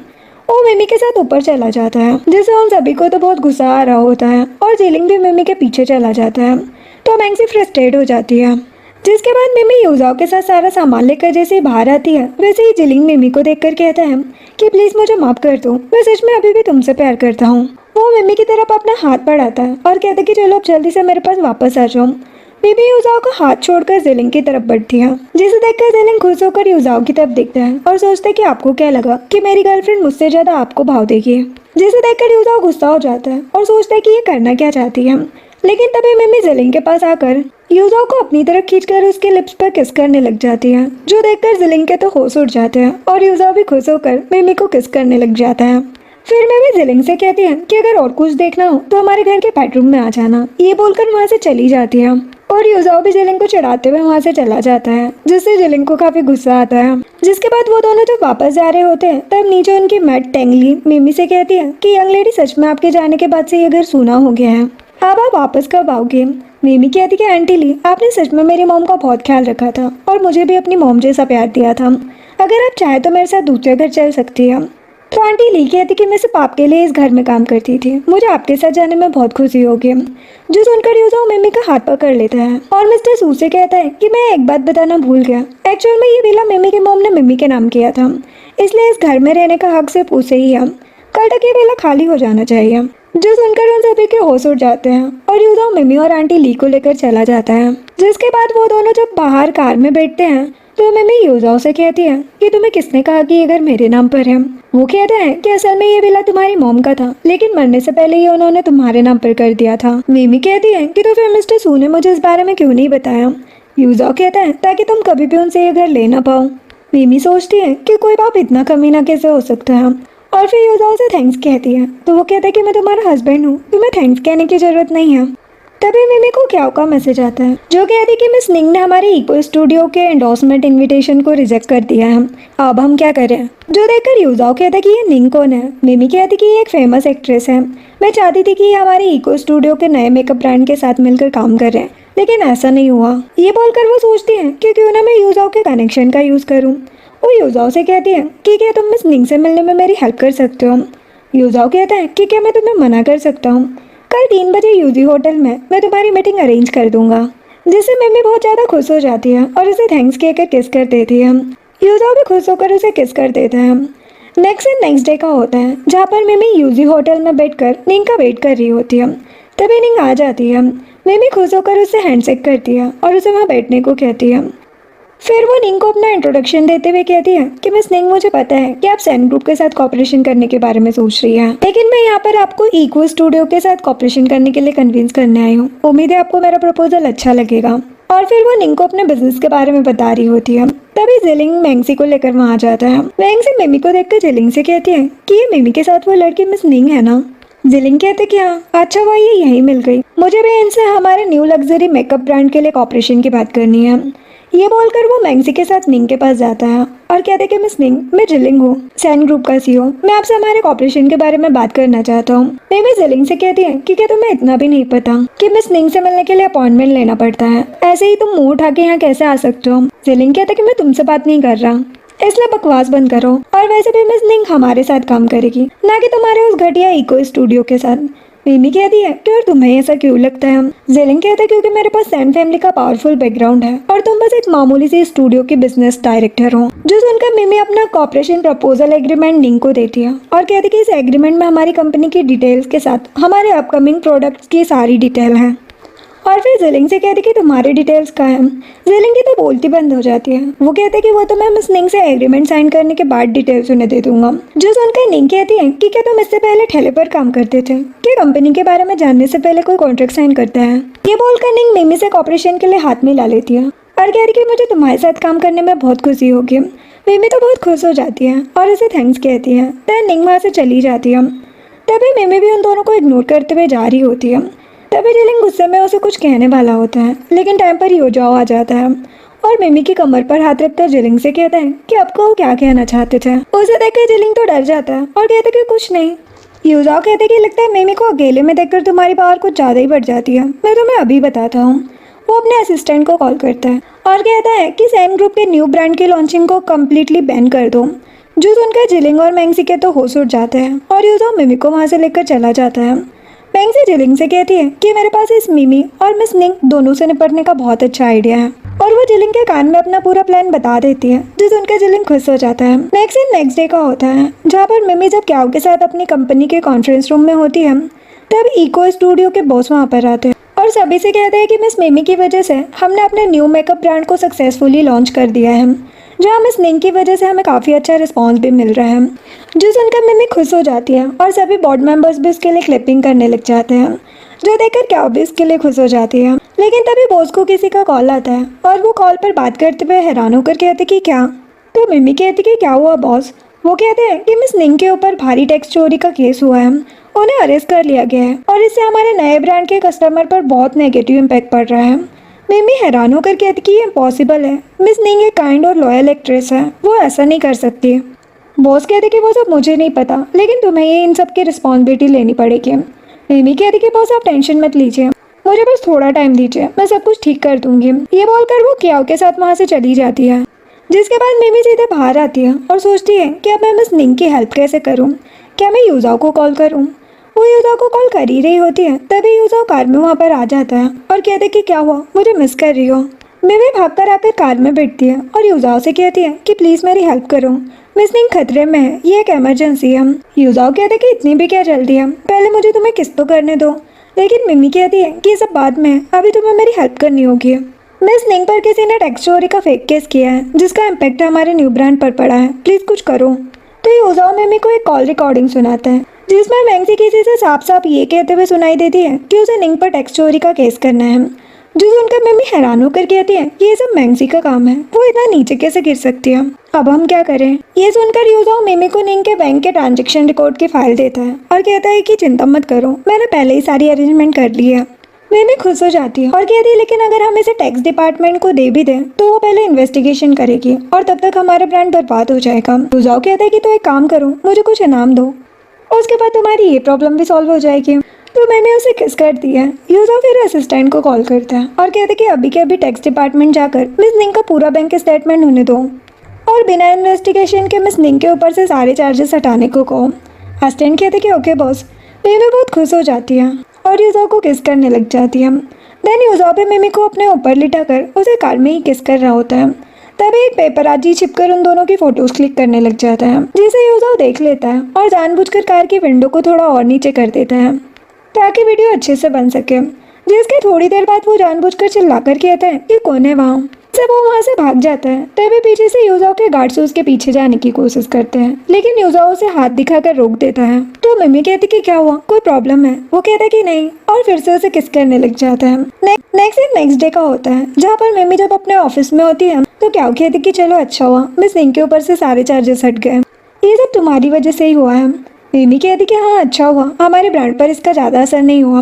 Speaker 1: वो मिमी के साथ ऊपर चला जाता है जिससे उन सभी को तो बहुत गुस्सा आ रहा होता है और जेलिंग भी मिमी के पीछे चला जाता है। तो मैंगसी फ्रस्ट्रेट हो जाती है। जिसके बाद मिमी यूजाओ के साथ सारा सामान लेकर जैसे ही बाहर आती है वैसे ही जेलिंग मिमी को देखकर कहता है कि प्लीज मुझे माफ कर दो, मैं सच में अभी भी तुमसे प्यार करता हूँ। वो मिमी की तरफ अपना हाथ बढ़ाता है और कहता है कि चलो अब जल्दी से मेरे पास वापस आ जाओ। मिमी यूजाओ का हाथ छोड़कर जेलिंग की तरफ बढ़ती है, जिसे देखकर जेलिंग खुश होकर यूजाओ की तरफ देखता है और सोचता है कि आपको क्या लगा कि मेरी गर्लफ्रेंड मुझसे ज्यादा आपको भाव देगी। जिसे देखकर यूजाओ गुस्सा हो जाता है और सोचता है कि ये करना क्या चाहती है। लेकिन तभी मिमी जेलिंग के पास आकर यूजाओ को अपनी तरफ खींचकर उसके लिप्स पर किस करने लग जाती है, जो देखकर जेलिंग के तो होश उड़ जाते हैं और यूजाओ भी खुश होकर मिमी को किस करने लग जाता है। फिर मैं भी जिलिंग से कहती है कि अगर और कुछ देखना हो तो हमारे घर के बेडरूम में आ जाना। ये बोलकर वहाँ से चली जाती है और युजाओ भी जिलिंग को चिढ़ाते हुए वहाँ से चला जाता है, जिससे जिलिंग को काफी गुस्सा आता है। जिसके बाद वो दोनों जब वापस जा रहे होते हैं तब नीचे उनकी मैट टेंगली मिमी से कहती है कि यंग लेडी सच में आपके जाने के बाद से ये घर सूना हो गया है, अब आप वापस कब आओगे। मिमी कहती कि आंटी ली, आपने सच में मेरी मॉम का बहुत ख्याल रखा था और मुझे भी अपनी मॉम जैसा प्यार दिया था। अगर आप चाहे तो मेरे साथ दूसरे घर चल सकती है। तो आंटी ली कहती कि मैं सिर्फ आपके लिए इस घर में काम करती थी, मुझे आपके साथ जाने में बहुत खुशी होगी। जो सुनकर युजाओ मिमी का हाथ पकड़ लेता है और मिस्टर सू से कहता है कि मैं एक बात बताना भूल गया, एक्चुअल में ये विला मिमी की मॉम ने मिमी के नाम किया था, इसलिए इस घर में रहने का हक सिर्फ उसे ही है। कल तक ये विला खाली हो जाना चाहिए। जो सुनकर उन सभी के होश उड़ जाते हैं और युजाओ मिमी और आंटी ली को लेकर चला जाता है। जिसके बाद वो दोनों जब बाहर कार में बैठते हैं तो मिमी युजाओ से कहती है कि तुम्हें किसने कहा कि ये घर मेरे नाम पर है। वो कहता है कि असल में ये विला तुम्हारी मॉम का था, लेकिन मरने से पहले ये उन्होंने तुम्हारे नाम पर कर दिया था। मिमी कहती है कि तो फिर मिस्टर सू ने मुझे इस बारे में क्यों नहीं बताया। युजाओ कहता है ताकि तुम कभी भी उनसे ये घर ले ना पाओ। मिमी सोचती है कि कोई बाप इतना कमीना कैसे हो सकता है और फिर युजाओ से थैंक्स कहती है। तो वो कहता है कि मैं तुम्हारा हस्बैंड हूँ, तुम्हें थैंक्स कहने की जरूरत नहीं है। तभी मिमी को क्याओ का मैसेज आता है जो कहती है कि मिस निंग ने हमारे इको स्टूडियो के एंडोर्समेंट इनविटेशन को रिजेक्ट कर दिया है, अब हम क्या करें। जो देखकर युजाओ कहता है कि ये निंग कौन है। मिमी कहती कि ये एक फेमस एक्ट्रेस है, मैं चाहती थी कि ये हमारे इको स्टूडियो के नए मेकअप ब्रांड के साथ मिलकर काम करें, लेकिन ऐसा नहीं हुआ। ये बोलकर वो सोचती है कि क्यों ना मैं युजाओ के कनेक्शन का यूज करूँ। वो युजाओ से कहती है कि क्या तुम मिस निंग से मिलने में मेरी हेल्प कर सकते हो। युजाओ कहता है कि क्या मैं तुम्हें मना कर सकता हूँ, कल 3 बजे यूजी होटल में मैं तुम्हारी मीटिंग अरेंज कर दूंगा। जिससे मिमी बहुत ज़्यादा खुश हो जाती है और उसे थैंक्स कहकर किस कर देती है। युजाओ भी खुश होकर उसे किस कर देता है। नेक्स्ट डे का होता है जहाँ पर मिमी यूजी होटल में बैठकर निंग का वेट कर रही होती है। तभी निंग आ जाती है। मिमी खुश होकर उससे हैंडशेक करती है और उसे वहाँ बैठने को कहती है। फिर वो निंग को अपना इंट्रोडक्शन देते हुए कहती है कि मिस निंग, मुझे पता है कि आप सैन ग्रुप के साथ कॉपरेशन करने के बारे में सोच रही हैं, लेकिन मैं यहाँ पर आपको इको स्टूडियो के साथ कॉपरेशन करने के लिए कन्विंस करने आई हूँ। उम्मीद है आपको मेरा प्रपोजल अच्छा लगेगा। और फिर वो निंग को अपने बिजनेस के बारे में बता रही होती है। तभी जिलिंग मैंगसी को लेकर वहाँ आ जाता है। मैंगसी मिमी को देखकर जिलिंग से कहती है कि ये मिमी के साथ वो लड़की मिस निंग है ना। जिलिंग कहते कि हाँ, अच्छा हुआ ये यहीं मिल गई, मुझे भी इनसे हमारे न्यू लग्जरी मेकअप ब्रांड के लिए कॉपरेशन की बात करनी है। ये बोलकर वो मैंगसी के साथ निंग के पास जाता है और कहते कि मिस निंग, मैं जिलिंग हूँ, सैन ग्रुप का सीईओ, मैं आपसे हमारे कॉपरेशन के बारे में बात करना चाहता हूँ। मिमी जिलिंग से कहती है कि क्या तुम्हें इतना भी नहीं पता कि मिस निंग से मिलने के लिए अपॉइंटमेंट लेना पड़ता है, ऐसे ही तुम मुंह उठा के यहाँ कैसे आ सकते हो। जिलिंग कहता कि मैं तुमसे बात नहीं कर रहा, इसलिए बकवास बंद करो, और वैसे भी मिस निंग हमारे साथ काम करेगी, ना कि तुम्हारे उस घटिया इको स्टूडियो के साथ। मिमी कहती है कि और तुम्हें ऐसा क्यों लगता है। जिलिंग कहता है क्योंकि मेरे पास सैन फैमिली का पावरफुल बैकग्राउंड है और तुम बस एक मामूली सी स्टूडियो की बिजनेस डायरेक्टर हो। जो सुनकर मिमी अपना कॉपरेशन प्रपोजल एग्रीमेंट निंग को देती है और कहती है कि इस एग्रीमेंट में हमारी कंपनी की डिटेल्स के साथ हमारे अपकमिंग प्रोडक्ट्स की सारी डिटेल है। और फिर जिलिंग से कहती कि तुम्हारी डिटेल्स का है। जिलिंग की तो बोलती बंद हो जाती है। वो कहते कि वो तो मैं मिस निंग से एग्रीमेंट साइन करने के बाद डिटेल्स उन्हें दे दूंगा। जो सुनकर निंग कहती है कि क्या तुम इससे पहले ठेले पर काम करते थे, क्या कंपनी के बारे में जानने से पहले कोई कॉन्ट्रैक्ट साइन करता है। ये बोलकर निंग मिमी से कॉपरेशन के लिए हाथ मिला लेती है और कहती कि मुझे तुम्हारे साथ काम करने में बहुत खुशी होगी। मिमी तो बहुत खुश हो जाती है और उसे थैंक्स कहती है। तब निंग वहाँ से चली जाती है। तभी मिमी भी उन दोनों को इग्नोर करते हुए जा रही होती है। तभी जिलिंग गुस्से में उसे कुछ कहने वाला होता है, लेकिन टाइम पर युजाओ आ जाता है और मिमी की कमर पर हाथ रखकर जिलिंग से कहता है कि आपको वो क्या कहना चाहते थे। उसे देखकर जिलिंग तो डर जाता है और कहता है कि कुछ नहीं। युजाओ कहते कि लगता है मिमी को अकेले में देखकर तुम्हारी पावर कुछ ज़्यादा ही बढ़ जाती है, मैं तुम्हें अभी बताता हूँ। वो अपने असिस्टेंट को कॉल करता है और कहता है कि सैन ग्रुप के न्यू ब्रांड की लॉन्चिंग को कम्प्लीटली बैन कर दो। जो सुनकर जिलिंग और मैंगसी के तो होश उड़ जाते हैं और युजाओ मिमी को वहाँ से लेकर चला जाता है। मैंगसी जिलिंग से कहती है कि मेरे पास इस मिमी और मिस निंग दोनों से निपटने का बहुत अच्छा आइडिया है, और वो जिलिंग के कान में अपना पूरा प्लान बता देती है, जो सुनकर जिलिंग खुश हो जाता है। नेक्स्ट डे का होता है जहाँ पर मिमी जब क्याओ के साथ अपनी कंपनी के कॉन्फ्रेंस रूम में होती है, तब इको स्टूडियो के बॉस वहाँ पर आते हैं और सभी से कहते हैं कि मिस मिमी की वजह से हमने अपने न्यू मेकअप ब्रांड को सक्सेसफुली लॉन्च कर दिया है, जहाँ मिस निंग की वजह से हमें काफ़ी अच्छा रिस्पॉन्स भी मिल रहा है। जो सुनकर मिमी खुश हो जाती है और सभी बोर्ड मेंबर्स भी उसके लिए क्लिपिंग करने लग जाते हैं, जो देखकर क्याओ भी इसके लिए खुश हो जाती है। लेकिन तभी बॉस को किसी का कॉल आता है और वो कॉल पर बात करते हुए हैरान होकर कहते कि क्या। तो मिमी कहती कि क्या हुआ बॉस। वो कहते हैं कि मिस निंग के ऊपर भारी टैक्स चोरी का केस हुआ है, उन्हें अरेस्ट कर लिया गया है और इससे हमारे नए ब्रांड के कस्टमर पर बहुत नेगेटिव इम्पैक्ट पड़ रहा है। मिमी हैरान होकर कहती कि ये इम्पॉसिबल है, मिस निंग एक काइंड और लॉयल एक्ट्रेस है, वो ऐसा नहीं कर सकती। बॉस कहते कि वो सब मुझे नहीं पता, लेकिन तुम्हें ये इन सब की रिस्पॉन्सिबिलिटी लेनी पड़ेगी। मिमी कहती कि बॉस आप टेंशन मत लीजिए, मुझे बस थोड़ा टाइम दीजिए, मैं सब कुछ ठीक कर दूंगी। ये बोलकर वो क्याओ के साथ वहाँ से चली जाती है, जिसके बाद मिमी सीधे बाहर आती है और सोचती है कि अब मैं मिस निंग की हेल्प कैसे करूँ। क्या मैं यूजाओ को कॉल करूँ? वो यूजाओ को कॉल कर ही रही होती है, तभी यूजाओ कार में वहाँ पर आ जाता है और कहते कि क्या हुआ, मुझे मिस कर रही हो। मिमी भागकर आकर कार में बैठती है और यूजाओ से कहती है कि प्लीज़ मेरी हेल्प करो, मिस निंग खतरे में है, ये एक इमरजेंसी है। यूजाओ कहते कि इतनी भी क्या जल्दी है, पहले मुझे तुम्हें किस तो करने दो। लेकिन मिमी कहती है कि ये सब बाद में है, अभी तुम्हें मेरी हेल्प करनी होगी। मिस निंग पर किसी ने टैक्स चोरी का फेक केस किया है, जिसका इम्पैक्ट हमारे न्यू ब्रांड पर पड़ा है, प्लीज़ कुछ करो। तो यूजाओ मिमी को एक कॉल रिकॉर्डिंग सुनाता है, जिसमें मैंगसी किसी से साफ साफ ये कहते हुए सुनाई देती है कि उसे निंग पर टैक्स चोरी का केस करना है। जो सुनकर मिमी हैरान होकर कहती है कि ये सब मैंगसी का काम है, वो इतना नीचे कैसे गिर सकती है, अब हम क्या करें। ये सुनकर यूजाओ मिमी को निंग के बैंक के ट्रांजेक्शन रिकॉर्ड की फाइल देता है और कहता है कि चिंता मत करो, मैंने पहले ही सारी अरेंजमेंट कर ली है। मिमी खुश हो जाती है और कहती है लेकिन अगर हम इसे टैक्स डिपार्टमेंट को दे भी दें तो वो पहले इन्वेस्टिगेशन करेगी और तब तक हमारा ब्रांड बर्बाद हो जाएगा। यूजाओ कहता है कि तो एक काम करो, मुझे कुछ इनाम दो, उसके बाद तुम्हारी ये प्रॉब्लम भी सॉल्व हो जाएगी। तो मैंने उसे किस करती है। यूजाओ फिर असिस्टेंट को कॉल करता है और कहते कि अभी के अभी टैक्स डिपार्टमेंट जाकर मिस निंग का पूरा बैंक स्टेटमेंट होने दो और बिना इन्वेस्टिगेशन के मिस निंग के ऊपर से सारे चार्जेस हटाने को कहो। असिस्टेंट कहते कि ओके बॉस। मिमी बहुत खुश हो जाती है और यूजाओ को किस करने लग जाती है। देन यूजाओ भी मिमी को अपने ऊपर लिटाकर उसे कार में ही किस कर रहा होता है। तभी एक पेपराजी छिपकर उन दोनों की फोटोज क्लिक करने लग जाता है, जिसे यूजाओ देख लेता है और जानबूझकर कार की विंडो को थोड़ा और नीचे कर देता है ताकि वीडियो अच्छे से बन सके। जिसके थोड़ी देर बाद वो जानबूझकर चिल्लाकर कहता है कि कौन है वहाँ। जब वो वहाँ से भाग जाता है तभी पीछे से यूजाओ के गार्ड्स उसके पीछे जाने की कोशिश करते हैं, लेकिन यूजाओ उसे हाथ दिखाकर रोक देता है। तो मिमी कहती कि क्या हुआ, कोई प्रॉब्लम है। वो कहता है कि नहीं और फिर से उसे किस करने लग जाता है। नेक्स्ट डे का होता है, जहाँ पर मिमी जब अपने ऑफिस में होती है तो क्या कहती कि चलो अच्छा हुआ मिस निंग के ऊपर से सारे चार्जेस हट गए, ये सब तुम्हारी वजह से ही हुआ है। मिमी कहती कि हाँ अच्छा हुआ, हमारे ब्रांड पर इसका ज़्यादा असर नहीं हुआ।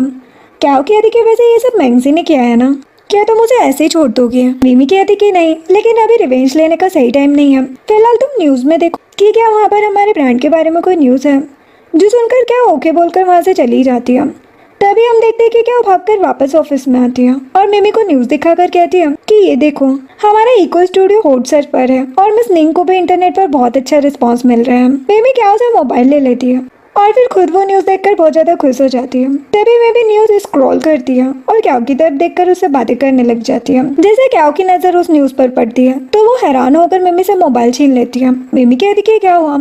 Speaker 1: क्या कहती कि वैसे ये सब मैंगसी ने किया है ना, क्या तुम मुझे ऐसे ही छोड़ दोगे। मिमी कहती कि नहीं, लेकिन अभी रिवेंज लेने का सही टाइम नहीं है, फिलहाल तुम न्यूज़ में देखो कि क्या वहाँ पर हमारे ब्रांड के बारे में कोई न्यूज़ है। जो सुनकर क्या ओके बोलकर वहाँ से चली जाती है। तभी हम देखते हैं कि क्या वो भागकर वापस ऑफिस में आती है और मिमी को न्यूज़ दिखाकर कहती है कि ये देखो हमारा इको स्टूडियो हॉट सर्च पर है और मिस निंग को भी इंटरनेट पर बहुत अच्छा रिस्पॉन्स मिल रहा है। मिमी क्या उसे मोबाइल ले लेती है और फिर खुद वो न्यूज़ देखकर बहुत ज़्यादा खुश हो जाती है। तभी मैं भी न्यूज़ स्क्रॉल करती है और क्याओ की तरफ देखकर उससे बातें करने लग जाती है। जैसे क्याओ की नज़र उस न्यूज़ पर पड़ती है तो वो हैरान होकर मिमी से मोबाइल छीन लेती है। मिमी कहती कि क्या हुआ।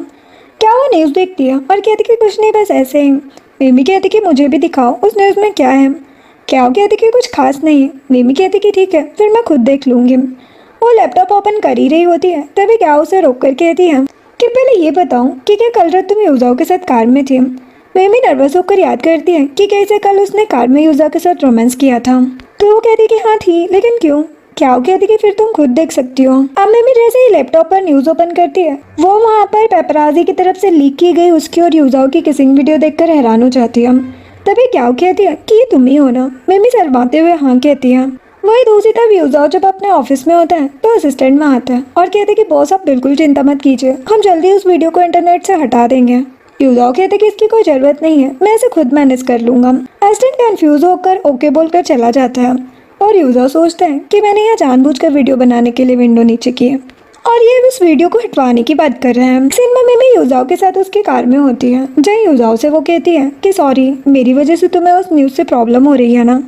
Speaker 1: क्या वो न्यूज़ देखती है और कहती कि कुछ नहीं, बस ऐसे ही। मिमी कहती कि मुझे भी दिखाओ उस न्यूज़ में क्या है। क्याओ कहती कि कुछ खास नहीं है। मिमी कहती कि ठीक है, फिर मैं खुद देख लूँगी। वो लैपटॉप ओपन कर ही रही होती है, तभी क्याओ उसे रोक कर कहती है कि पहले ये बताओ कि क्या कल रात तुम यूजाओ के साथ कार में थी। मिमी नर्वस होकर याद करती है कि कैसे कल उसने कार में यूजाओ के साथ रोमांस किया था। तो वो कहती कि हाँ थी, लेकिन क्यों। क्याओ कहती कि फिर तुम खुद देख सकती हो। अब मिमी जैसे ही लैपटॉप पर न्यूज़ ओपन करती है, वो वहाँ पर पेपराजी की तरफ से लीक की गई उसकी और यूजाओ की किसिंग वीडियो देखकर हैरान हो जाती है। तभी क्याओ कहती है कि ये तुम ही हो ना। मिमी शर्माते हुए हाँ कहती है। वही दूसरी तरफ यूजाओ जब अपने ऑफिस में होता है तो असिस्टेंट में आता है और कहते कि बॉस आप बिल्कुल चिंता मत कीजिए, हम जल्दी उस वीडियो को इंटरनेट से हटा देंगे। यूजाओ कहते कि इसकी कोई ज़रूरत नहीं है, मैं इसे खुद मैनेज कर लूँगा। असिस्टेंट कंफ्यूज होकर ओके बोलकर चला जाता है और यूजाओ सोचते हैं कि मैंने यहाँ जानबूझकर वीडियो बनाने के लिए विंडो नीचे की है और ये उस वीडियो को हटवाने की बात कर रहे हैं। सीन में मिमी यूजाओ के साथ उसकी कार में होती है, जहाँ यूजाओ से वो कहती है कि सॉरी, मेरी वजह से तुम्हें उस न्यूज़ से प्रॉब्लम हो रही है ना।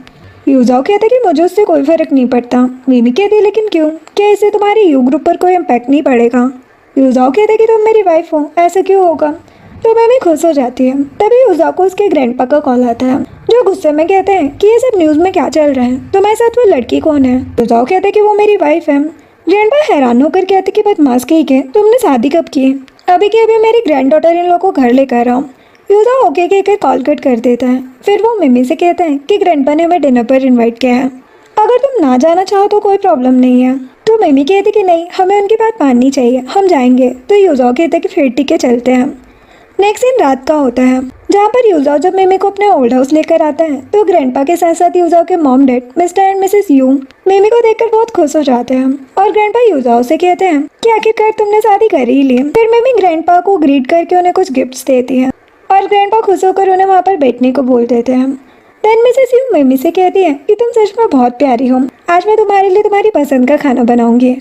Speaker 1: यूजाओ कहते कि मुझे उससे कोई फ़र्क नहीं पड़ता। मिमी कहती लेकिन क्यों, क्या इससे तुम्हारे यू ग्रुप पर कोई इम्पैक्ट नहीं पड़ेगा। यूजाओ कहते कि तुम मेरी वाइफ हो, ऐसा क्यों होगा। तो मिमी खुश हो जाती है। तभी यूजाओ को उसके ग्रैंडपा का कॉल आता है, जो गुस्से में कहते हैं कि ये सब न्यूज़ में क्या चल रहा है, तुम्हारे साथ वो लड़की कौन है। यूजाओ कहते हैं कि वो मेरी वाइफ है। ग्रैंडपा हैरान होकर कहते कि बदमाश कहीं के, तुमने शादी कब की। अभी के अभी मेरी ग्रैंड डॉटर इन लोगों को घर लेकर आओ। यूजाओ ओके कहकर कॉल कट कर देता है। फिर वो मिमी से कहता है कि ग्रैंडपा ने हमें डिनर पर इन्वाइट किया है, अगर तुम ना जाना चाहो तो कोई प्रॉब्लम नहीं है। तो मिमी कहती कि नहीं, हमें उनकी बात माननी चाहिए, हम जाएंगे। तो यूजाओ कहता कि फिर ठीक है, चलते हैं। नेक्स्ट दिन रात का होता है, जहाँ पर यूजाओ जब मिमी को अपने ओल्ड हाउस लेकर आता है तो ग्रैंडपा के साथ साथ यूजाओ के mom dad mister and Mrs you मिमी को देखकर बहुत खुश हो जाते हैं और ग्रैंडपा यूजाओ से कहते हैं कि आखिरकार तुमने शादी कर ही ली। फिर मिमी ग्रैंडपा को ग्रीट करके उन्हें कुछ गिफ्ट्स देती है और ग्रैंडपा खुश होकर उन्हें वहाँ पर बैठने को बोल देते हैं। देन मिसेस यू मिमी से कहती है कि तुम सच में बहुत प्यारी हो, आज मैं तुम्हारे लिए तुम्हारी पसंद का खाना बनाऊंगी।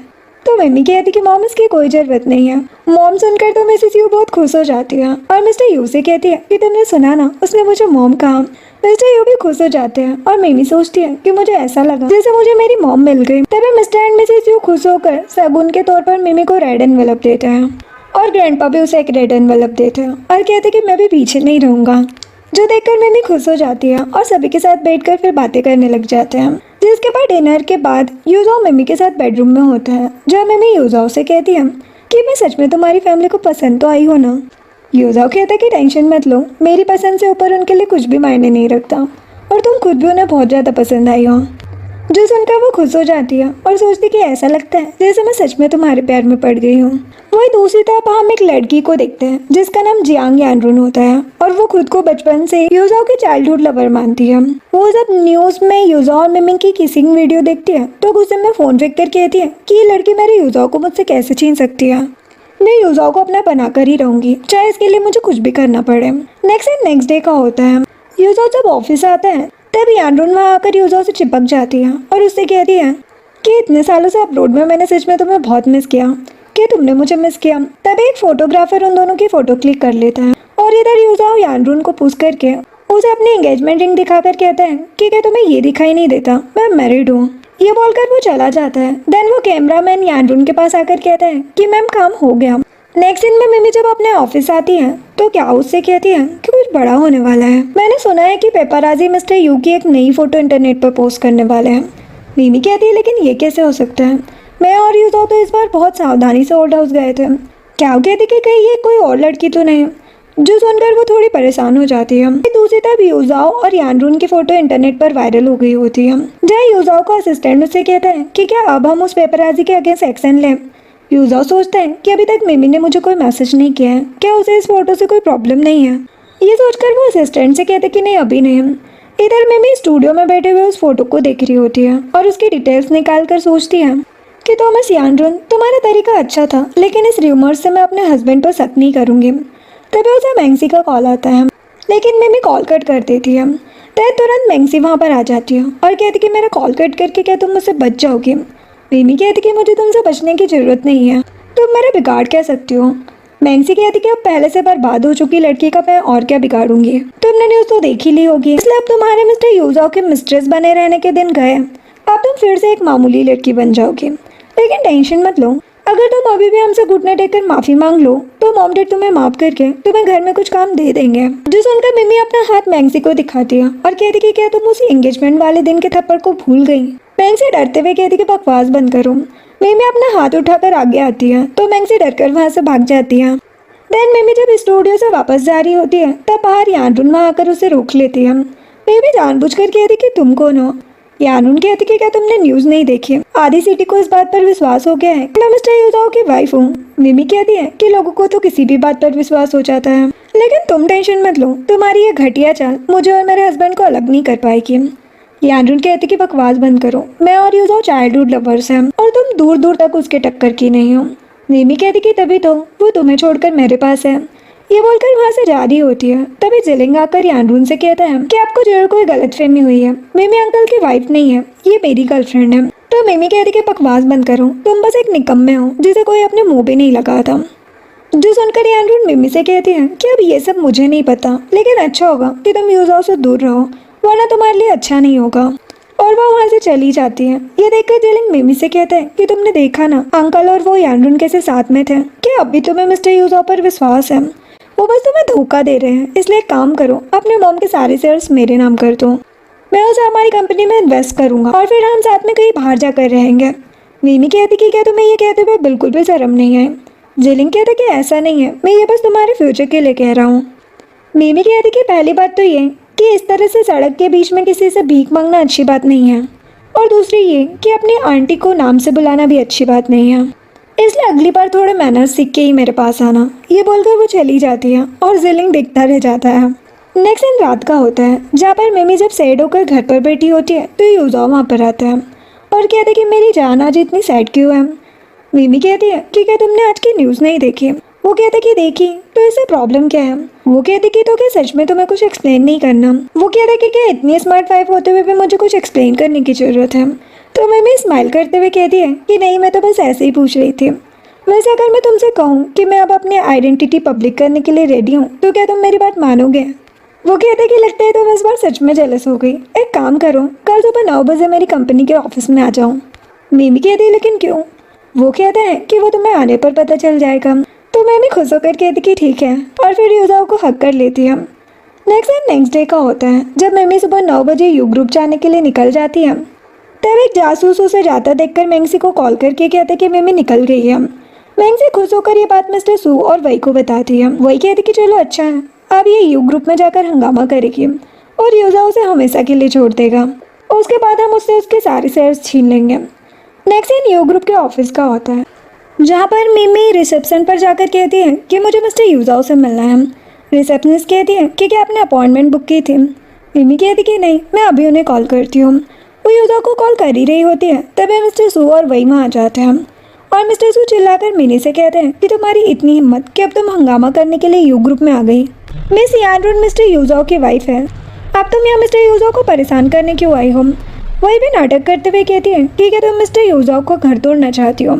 Speaker 1: तो मिमी कहती कि मॉम इसकी कोई जरूरत नहीं है। मॉम सुनकर तो मिसेस यू बहुत खुश हो जाती है और मिस्टर यू से कहती है कि तुमने सुना ना, उसने मुझे मॉम कहा। मिस्टर यू भी खुश हो जाते हैं और मिमी सोचती है कि मुझे ऐसा लगा जैसे मुझे मेरी मॉम मिल गई। तभी मिस्टर एंड मिसेस यू खुश होकर शगुन के तौर पर मिमी को रेड एनवेलप देते हैं और ग्रैंडपा भी उसे एक रेड एनवेलप देते हैं और कहते हैं कि मैं भी पीछे नहीं रहूंगा, जो देखकर मिमी खुश हो जाती है और सभी के साथ बैठकर फिर बातें करने लग जाते हैं। जिसके बाद डिनर के बाद यूजाओ मिमी के साथ बेडरूम में होता है, जहाँ मिमी यूजाओ से कहती है कि मैं सच में तुम्हारी फैमिली को पसंद तो आई हो ना। यूजाओ कहता है कि टेंशन मत लो, मेरी पसंद से ऊपर उनके लिए कुछ भी मायने नहीं रखता और तुम खुद भी उन्हें बहुत ज़्यादा पसंद आई हो। जो सुनकर वो खुश हो जाती है और सोचती कि ऐसा लगता है जैसे मैं सच में तुम्हारे प्यार में पड़ गई हूँ। वही दूसरी तरफ हम एक लड़की को देखते हैं जिसका नाम जियांग यानरुन होता है और वो खुद को बचपन से यूजाओ की चाइल्डहुड लवर मानती है। वो जब न्यूज में यूजाओ और मिमी की किसिंग वीडियो देखती है तो गुस्से में फोन फेंक कर कहती है कि ये लड़की मेरे यूजाओ को मुझसे कैसे छीन सकती है। मैं यूजाओ को अपना बनाकर ही रहूंगी, चाहे इसके लिए मुझे कुछ भी करना पड़े। नेक्स्ट डे का होता है, यूजाओ जब ऑफिस आता है तब यानरुन वहाँ आकर यूजाओ से चिपक जाती है और उससे कहती है कि इतने सालों से अपलोड में मैंने सच में तुम्हें बहुत मिस किया, कि तुमने मुझे मिस किया। तभी एक फोटोग्राफर उन दोनों की फोटो क्लिक कर लेता है और इधर यूजाओ यानरुन को पूछ करके उसे अपनी एंगेजमेंट रिंग दिखाकर कहता है कि क्या तुम्हें ये दिखाई नहीं देता, मैं मैरिड हूँ। ये बोलकर वो चला जाता है। देन वो कैमरामैन यानरुन के पास आकर कहता है कि मैम काम हो गया। नेक्स्ट दिन में मिमी जब अपने ऑफिस आती है तो क्या उससे कहती है कि कुछ बड़ा होने वाला है। मैंने सुना है कि पेपराजी मिस्टर यू की एक नई फोटो इंटरनेट पर पोस्ट करने वाले हैं। मिमी कहती है लेकिन ये कैसे हो सकता है, मैं और यूजाओ तो इस बार बहुत सावधानी से ओल्ड हाउस गए थे। क्या कहती कि कहीं ये कोई और लड़की तो नहीं। जो सुनकर वो थोड़ी परेशान हो जाती है। दूसरी तरफ यूजाओ और यानरुन की फोटो इंटरनेट पर वायरल हो गई होती है, जहाँ यूजाओ का असिस्टेंट उससे कहता है कि क्या अब हम उस पेपराजी के अगेंस्ट एक्शन लें। यूजाओ सोचता है कि अभी तक मिमी ने मुझे कोई मैसेज नहीं किया है, क्या उसे इस फोटो से कोई प्रॉब्लम नहीं है। ये सोचकर वो असिस्टेंट से कहते कि नहीं अभी नहीं। इधर मिमी स्टूडियो में बैठे हुए उस फोटो को देख रही होती है और उसकी डिटेल्स निकाल कर सोचती है कि थॉमस यानरुन तुम्हारा तरीका अच्छा था, लेकिन इस र्यूमर्स से मैं अपने हस्बैंड पर शक नहीं करूंगी। तभी उसे मैंगसी का कॉल आता है, लेकिन मिमी कॉल कट कर देती है। तब तुरंत मैंगसी वहाँ पर आ जाती है और कहती कि मेरा कॉल कट करके क्या तुम मुझसे बच जाओगी। मिमी कहती कि मुझे तुमसे बचने की जरूरत नहीं है, तुम मेरा बिगाड़ क्या सकती हो। मैंगसी कहती कि अब पहले से बर्बाद हो चुकी लड़की का मैं और क्या बिगाड़ूंगी, तुमने न्यूज़ तो देख ही ली होगी, इसलिए अब तुम्हारे मिस्टर यूजाओ के मिस्ट्रेस बने रहने के दिन गए, अब तुम फिर से एक मामूली लड़की बन जाओगी। लेकिन टेंशन मत लो, अगर तुम अभी भी हमसे घुटने टेककर माफी मांग लो तो मॉम डैड तुम्हें माफ करके तुम्हें घर में कुछ काम दे देंगे। जो सुनकर मिमी अपना हाथ मैंगसी को दिखाती है और कहती कि क्या तुम उसी एंगेजमेंट वाले दिन के थप्पड़ को भूल गई। मैंगसी डरते हुए कहती कि बकवास बंद करो। मिमी अपना हाथ उठाकर आगे आती है तो मैंगसी डरकर वहाँ से भाग जाती है। देन मिमी जब स्टूडियो से वापस जा रही होती है तब बाहर यानरुन वहाँ आकर उसे रोक लेती है। मिमी जानबूझकर कहती कि तुम कौन हो। यानरुन कहती कि क्या तुमने न्यूज़ नहीं देखी, आधी सिटी को इस बात पर विश्वास हो गया है कि मैं मिस्टर यूजाओ की वाइफ हूँ। मिमी कहती है कि लोगों को तो किसी भी बात पर विश्वास हो जाता है, लेकिन तुम टेंशन मत लो, तुम्हारी ये घटिया चाल मुझे और मेरे हस्बैंड को अलग नहीं कर पाएगी। यानरुन कहती कि बकवास बंद करो, मैं और यूजाओ चाइल्डहुड लवर्स हैं और तुम दूर दूर तक उसके टक्कर की नहीं हो। मिमी कहती कि तभी तो वो तुम्हें छोड़कर मेरे पास है। ये बोलकर वहाँ से जा रही होती है। तभी जिलिंग आकर यानरुन से कहता है कि आपको जरूर कोई गलतफहमी हुई है, मिमी अंकल की वाइफ नहीं है, ये मेरी गर्लफ्रेंड है। तो मिमी कहती कि बकवास बंद करो, तुम बस एक निकम्मे हो जिसे कोई अपने मुंह भी नहीं लगाता। जो सुनकर यानरुन मिमी से कहती है कि अब ये सब मुझे नहीं पता, लेकिन अच्छा होगा कि तुम यूजाओ से दूर रहो, वरना तुम्हारे लिए अच्छा नहीं होगा। और वो वहाँ से चली जाती है। ये देखकर जिलिंग मिमी से कहता है कि तुमने देखा ना अंकल और वो यानरुन कैसे साथ में थे, क्या अब भी तुम्हें मिस्टर यूजाओ पर विश्वास है। वो बस तुम्हें धोखा दे रहे हैं, इसलिए एक काम करो, अपने मॉम के सारे शेयर्स मेरे नाम कर दो, मैं उसे हमारी कंपनी में इन्वेस्ट करूंगा और फिर हम साथ में कहीं बाहर जाकर रहेंगे। मिमी कहती कि क्या तुम्हें ये कहते हुए बिल्कुल भी शर्म नहीं है। जिलिंग कहते कि ऐसा नहीं है, मैं ये बस तुम्हारे फ्यूचर के लिए कह रहा हूँ। मिमी कहती कि पहली बात तो ये कि इस तरह से सड़क के बीच में किसी से भीख मांगना अच्छी बात नहीं है। और दूसरी ये कि अपनी आंटी को नाम से बुलाना भी अच्छी बात नहीं है, इसलिए अगली बार थोड़े मैनर्स सीख के ही मेरे पास आना। ये बोलकर वो चली जाती है और जिलिंग दिखता रह जाता है। नेक्स्ट दिन रात का होता है, जहाँ पर मिमी जब सैड होकर घर पर बैठी होती है तो यूजाओ वहाँ पर आता है और कहते कि मेरी जान आज इतनी सैड क्यों है। मिमी कहती है कि क्या तुमने आज की न्यूज़ नहीं देखी? वो कहते कि देखी, तो इससे प्रॉब्लम क्या है? वो कहते कि तो क्या सच में तुम्हें कुछ एक्सप्लेन नहीं करना? वो कहते कि क्या इतनी स्मार्ट वाइफ होते हुए भी मुझे कुछ एक्सप्लेन करने की ज़रूरत है? तो मिमी स्माइल करते हुए कहती है कि नहीं, मैं तो बस ऐसे ही पूछ रही थी। वैसे अगर मैं तुमसे कहूँ कि मैं अब अपनी आइडेंटिटी पब्लिक करने के लिए रेडी हूँ तो क्या तुम मेरी बात मानोगे? वो कहते कि लगता है तो इस बार सच में जेलस हो गई। एक काम करो, कल सुबह 9 बजे मेरी कंपनी के ऑफिस में आ जाओ। मिमी कहती है लेकिन क्यों? वो कहते हैं कि वो तुम्हें आने पर पता चल जाएगा। तो मैं भी खुश होकर कहती कि ठीक है, और फिर यूजाओ को हक कर लेती है। नेक्स्ट डे का होता है, जब मिमी सुबह 9 बजे यू ग्रुप जाने के लिए निकल जाती है तब एक जासूस उसे जाता देखकर मैंगसी को कॉल करके कहते कि मिमी निकल गई है। मैंगसी खुश होकर ये बात मिस्टर सू और वही को बताती है। वही कहती कि चलो अच्छा है, अब ये यू ग्रुप में जाकर हंगामा करेगी और यूजा उसे हमेशा के लिए छोड़ देगा। उसके बाद हम उससे उसके सारे शेयर्स छीन लेंगे। नेक्स्ट दिन यू ग्रुप के ऑफिस का होता है, जहाँ पर मिमी रिसेप्शन पर जाकर कहती है कि मुझे मिस्टर यूजाओ से मिलना है। रिसेप्शनिस्ट कहती है कि क्या आपने अपॉइंटमेंट बुक की थी? मिमी कहती कि नहीं, मैं अभी उन्हें कॉल करती हूँ। वो यूजाओ को कॉल कर ही रही होती है तभी मिस्टर सू और वही वहाँ आ जाते हैं और मिस्टर सू चिल्लाकर मिनी से कहते हैं कि तुम्हारी इतनी हिम्मत कि अब तुम हंगामा करने के लिए यू ग्रुप में आ गई। मिस यानरुन मिस्टर यूजाओ की वाइफ है, अब तुम यहाँ मिस्टर यूजाओ को परेशान करने क्यों आई हो? वही भी नाटक करते हुए कहती है कि क्या तुम मिस्टर यूजाओ को घर तोड़ना चाहती हो?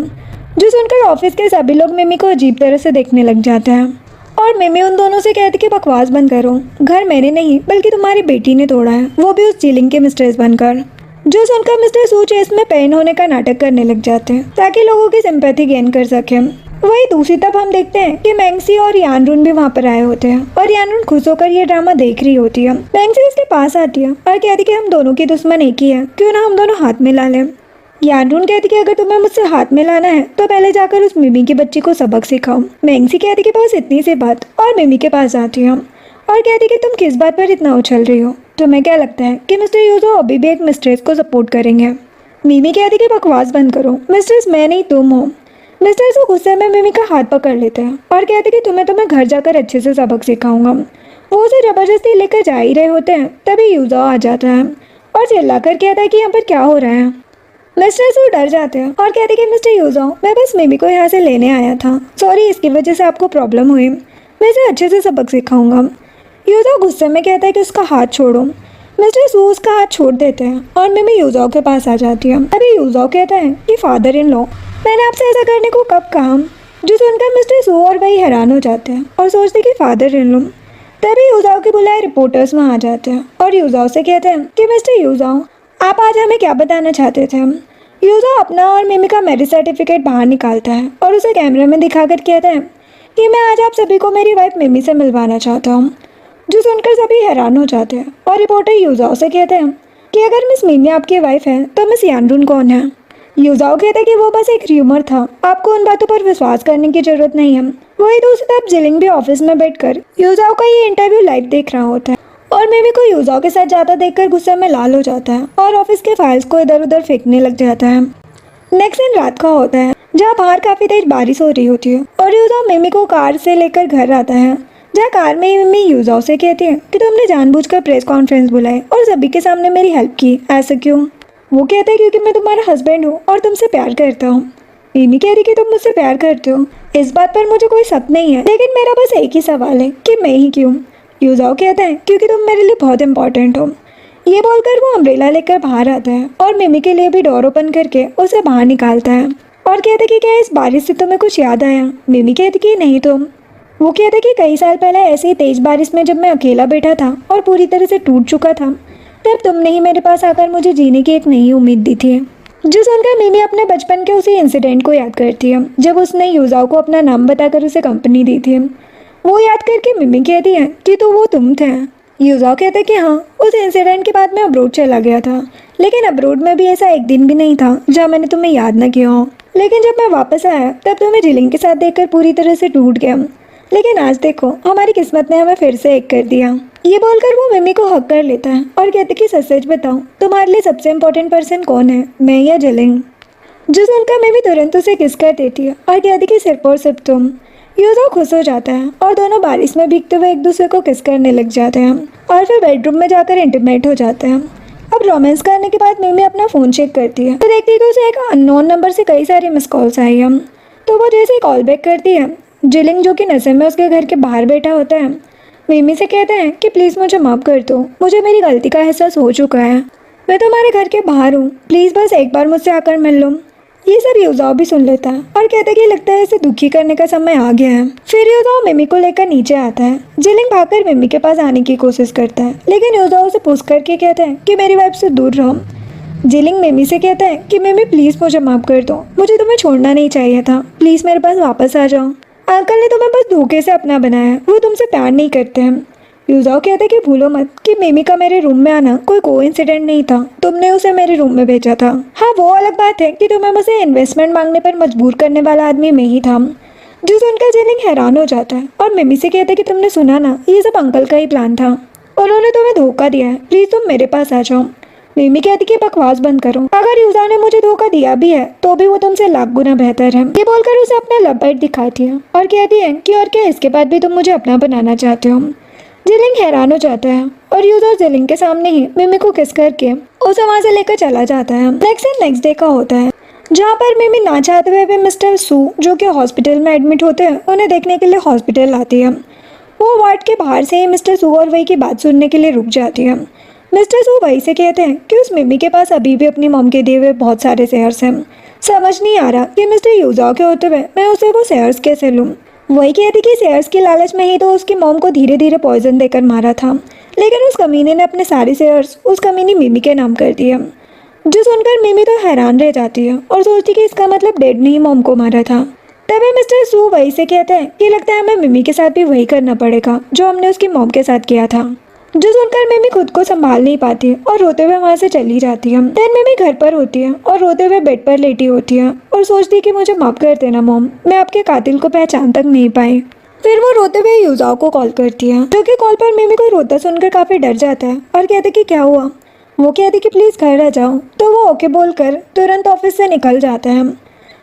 Speaker 1: जो सुनकर ऑफिस के सभी लोग मिमी को अजीब तरह से देखने लग जाते हैं और मिमी उन दोनों से कहती कि बकवास बंद करो, घर मैंने नहीं बल्कि तुम्हारी बेटी ने तोड़ा है, वो भी उस चिलिंग के मिस्ट्रेस बनकर। जो सुनकर मिस्टर सू चेस में पेन होने का नाटक करने लग जाते हैं ताकि लोगों की सिंपैथी गेन कर सके। वही दूसरी तरफ हम देखते हैं कि मैंगसी और यानरुन भी वहाँ पर आए होते हैं और यानरुन खुश होकर ये ड्रामा देख रही होती है। मैंगसी उसके पास आती है और कहती कि हम दोनों की दुश्मन एक ही है, क्यों ना हम दोनों हाथ मिला लें। यानरुन कहती कि अगर तुम्हें मुझसे हाथ मिलाना है तो पहले जाकर उस मिमी की बच्ची को सबक सिखाओ। मैंगसी कहती कि बस इतनी सी बात और मिमी के पास आती है और कहती कि तुम किस बात पर इतना उछल रही हो? तुम्हें क्या लगता है कि मिस्टर यूजो अभी भी एक मिस्ट्रेस को सपोर्ट करेंगे? मिमी कहती कि बकवास बंद करो, मिस्ट्रेस मैं नहीं तुम हो। मिस्टर सू गुस्से में मिमी का हाथ पकड़ लेते हैं और कहते कि तुम्हें घर जाकर अच्छे से सबक सिखाऊंगा। वो उसे जबरदस्ती लेकर जा ही रहे होते हैं तभी यूजो आ जाता है और चिल्लाकर कहता है कि यहाँ पर क्या हो रहा है। मिस्टर सू डर जाते हैं और कहते कि मिस्टर यूजो, मैं बस मिमी को यहाँ से लेने आया था, सॉरी इसकी वजह से आपको प्रॉब्लम हुई, मैं इसे अच्छे से सबक सिखाऊंगा। यूजो गुस्से में कहता है कि उसका हाथ छोड़ो। मिस्टर सू उसका हाथ छोड़ देते हैं और मिमी यूजो के पास आ जाती है। अभी यूजो कहता है कि फादर इन लॉ, मैंने आपसे ऐसा करने को कब कहा? जो सुनकर मिस्टर सू और वही हैरान हो जाते हैं और सोचते कि फादर इन लॉ। तभी यूजाओ के बुलाए रिपोर्टर्स वहाँ आ जाते हैं और यूजाओ से कहते हैं कि मिस्टर यूजाओ, आप आज हमें क्या बताना चाहते थे? यूजाओ अपना और मिमी का मैरिज सर्टिफिकेट बाहर निकालता है और उसे कैमरे में दिखाकर कहता है कि मैं आज आप सभी को मेरी वाइफ मिमी से मिलवाना चाहता हूँ। जो सुनकर सभी हैरान हो जाते हैं और रिपोर्टर यूजाओ से कहते हैं कि अगर मिस मिमी आपकी वाइफ है तो मिस यानरुन कौन है? यूजाओ कहते हैं कि वो बस एक र्यूमर था, आपको उन बातों पर विश्वास करने की जरूरत नहीं है। वही दूसरी तरफ जिलिंग भी ऑफिस में बैठकर यूजाओ का ये इंटरव्यू लाइव देख रहा होता है और मिमी को यूजाओ के साथ जाता देखकर गुस्से में लाल हो जाता है और ऑफिस के फाइल्स को इधर उधर फेंकने लग जाता है। नेक्स्ट दिन रात का होता है, जहाँ बाहर काफी तेज बारिश हो रही होती है और यूजाओ मिमी को कार से लेकर घर आता है, जहाँ कार में मिमी यूजाओ से कहती है कि तुमने जानबूझकर प्रेस कॉन्फ्रेंस बुलाई और सभी के सामने मेरी हेल्प की, ऐसा क्यों? वो कहते हैं क्योंकि मैं तुम्हारा हस्बैंड हूँ और तुमसे प्यार करता हूँ। मिमी कहती कि तुम मुझसे प्यार करते हो, इस बात पर मुझे कोई शक नहीं है, लेकिन मेरा बस एक ही सवाल है कि मैं ही क्यों? यूजाओ कहता है क्योंकि तुम मेरे लिए बहुत इंपॉर्टेंट हो। ये बोलकर वो अम्ब्रेला लेकर बाहर आता है और मिमी के लिए भी डोर ओपन करके उसे बाहर निकालता है और कहते कि क्या इस बारिश से तुम्हें कुछ याद आया? मिमी कहती कि नहीं तो। वो कहते कि कई साल पहले ऐसी ही तेज बारिश में जब मैं अकेला बैठा था और पूरी तरह से टूट चुका था, तब तुमने ही मेरे पास आकर मुझे जीने की एक नई उम्मीद दी थी। जो सुनकर मिमी अपने बचपन के उसी इंसिडेंट को याद करती है जब उसने यूजाओ को अपना नाम बताकर उसे कंपनी दी थी। वो याद करके मिमी कहती है कि तो वो तुम थे। यूजाओ कहते कि हाँ, उस इंसिडेंट के बाद मैं अब्रोड चला गया था, लेकिन अब्रोड में भी ऐसा एक दिन भी नहीं था जहाँ मैंने तुम्हें याद न किया हो। लेकिन जब मैं वापस आया तब तुम्हें जिलिंग के साथ देखकर पूरी तरह से टूट गया। लेकिन आज देखो हमारी किस्मत ने हमें फिर से एक कर दिया। ये बोलकर वो मिमी को हक कर लेता है और कहते कि सच सच बताओ तुम्हारे लिए सबसे इम्पोर्टेंट पर्सन कौन है, मैं या जिलिंग? जो सुनकर मिमी तुरंत उसे किस कर देती है और कहती कि सिर्फ और सिर्फ तुम। यूजो खुश हो जाता है और दोनों बारिश में भीगते हुए एक दूसरे को किस करने लग जाते हैं और फिर बेडरूम में जाकर इंटीमेट हो जाते हैं। अब रोमांस करने के बाद मिमी अपना फ़ोन चेक करती है तो देखती है कि उसे एक अननोन नंबर से कई सारी मिस कॉल्स आई हैं। तो वो जैसे ही कॉल बैक करती है, जिलिंग जो कि नशे में उसके घर के बाहर बैठा होता है मिमी से कहते हैं कि प्लीज़ मुझे माफ़ कर दो, मुझे मेरी गलती का एहसास हो चुका है, मैं तुम्हारे घर के बाहर हूँ, प्लीज़ बस एक बार मुझसे आकर मिल लो। ये सब यूजाओ भी सुन लेता है और कहता है कि लगता है इसे दुखी करने का समय आ गया है। फिर यूजाओ मिमी को लेकर नीचे आता है। जिलिंग भागकर मिमी के पास आने की कोशिश करता है लेकिन यूजाओ उसे पुश करके कहता है कि मेरी वाइफ से दूर रहो। जिलिंग मिमी से कहता है कि मिमी प्लीज़ मुझे माफ़ कर दो, मुझे तुम्हें छोड़ना नहीं चाहिए था, प्लीज़ मेरे पास वापस आ जाओ। अंकल ने तुम्हें बस धोखे से अपना बनाया, वो तुमसे प्यार नहीं करते हैं। यूजाओ कहता है कि भूलो मत कि मिमी का मेरे रूम में आना कोई कोइंसिडेंट नहीं था, तुमने उसे मेरे रूम में भेजा था। हाँ वो अलग बात है कि तुम्हें मुझे इन्वेस्टमेंट मांगने पर मजबूर करने वाला आदमी मैं ही था। जो सुनकर जिलिंग हैरान हो जाता है और मिमी से कहता है कि तुमने सुना ना, ये सब अंकल का ही प्लान था, उन्होंने तुम्हें धोखा दिया है, प्लीज़ तुम मेरे पास आ जाओ। मिमी कहती कि बकवास बंद करो, अगर यूजा ने मुझे धोखा दिया भी है तो भी वो तुमसे लाख गुना बेहतर है। ये बोलकर उसे अपना लव बर्ड दिखाती है और कहती है कि और क्या इसके बाद भी तुम मुझे अपना बनाना चाहते हो। जिलिंग हैरान हो जाता है और यूजर जिलिंग के सामने ही मिमी को किस करके उसे वहाँ से लेकर चला जाता है। नेक्स्ट डे का होता है जहाँ पर मिमी ना चाहते हुए भी मिस्टर सू जो कि हॉस्पिटल में एडमिट होते हैं उन्हें देखने के लिए हॉस्पिटल आती है। वो वार्ड के बाहर से ही मिस्टर सू और वही की बात सुनने के लिए रुक जाती है। मिस्टर सू वही से कहते हैं कि उस मिमी के पास अभी भी अपनी मॉम के दिए हुए बहुत सारे शेयर्स हैं, समझ नहीं आ रहा कि मिस्टर यूजाओ के होते हुए मैं उसे वो शेयर्स कैसे लूँ। वही कहती कि शेयर्स की लालच में ही तो उसकी मॉम को धीरे धीरे पॉइजन देकर मारा था, लेकिन उस कमीने ने अपने सारे शेयर्स उस कमीनी मिमी के नाम कर दिया। जो सुनकर मिमी तो हैरान रह जाती है और सोचती कि इसका मतलब डैड ने ही मॉम को मारा था। तभी मिस्टर सू वही से कहते हैं कि लगता है हमें मिमी के साथ भी वही करना पड़ेगा जो हमने उसकी मॉम के साथ किया था। जो सुनकर मिमी खुद को संभाल नहीं पाती और रोते हुए वहाँ से चली जाती है। देन मिमी घर पर होती है और रोते हुए बेड पर लेटी होती है और सोचती है कि मुझे माफ कर देना मॉम, मैं आपके कातिल को पहचान तक नहीं पाई। फिर वो रोते हुए यूजाओ को कॉल करती है जो कि कॉल पर मिमी को रोता सुनकर काफी डर जाता है और कहते कि क्या हुआ। वो कहती कि प्लीज घर आ जाओ, तो वो ओके बोलकर तुरंत ऑफिस से निकल जाता है।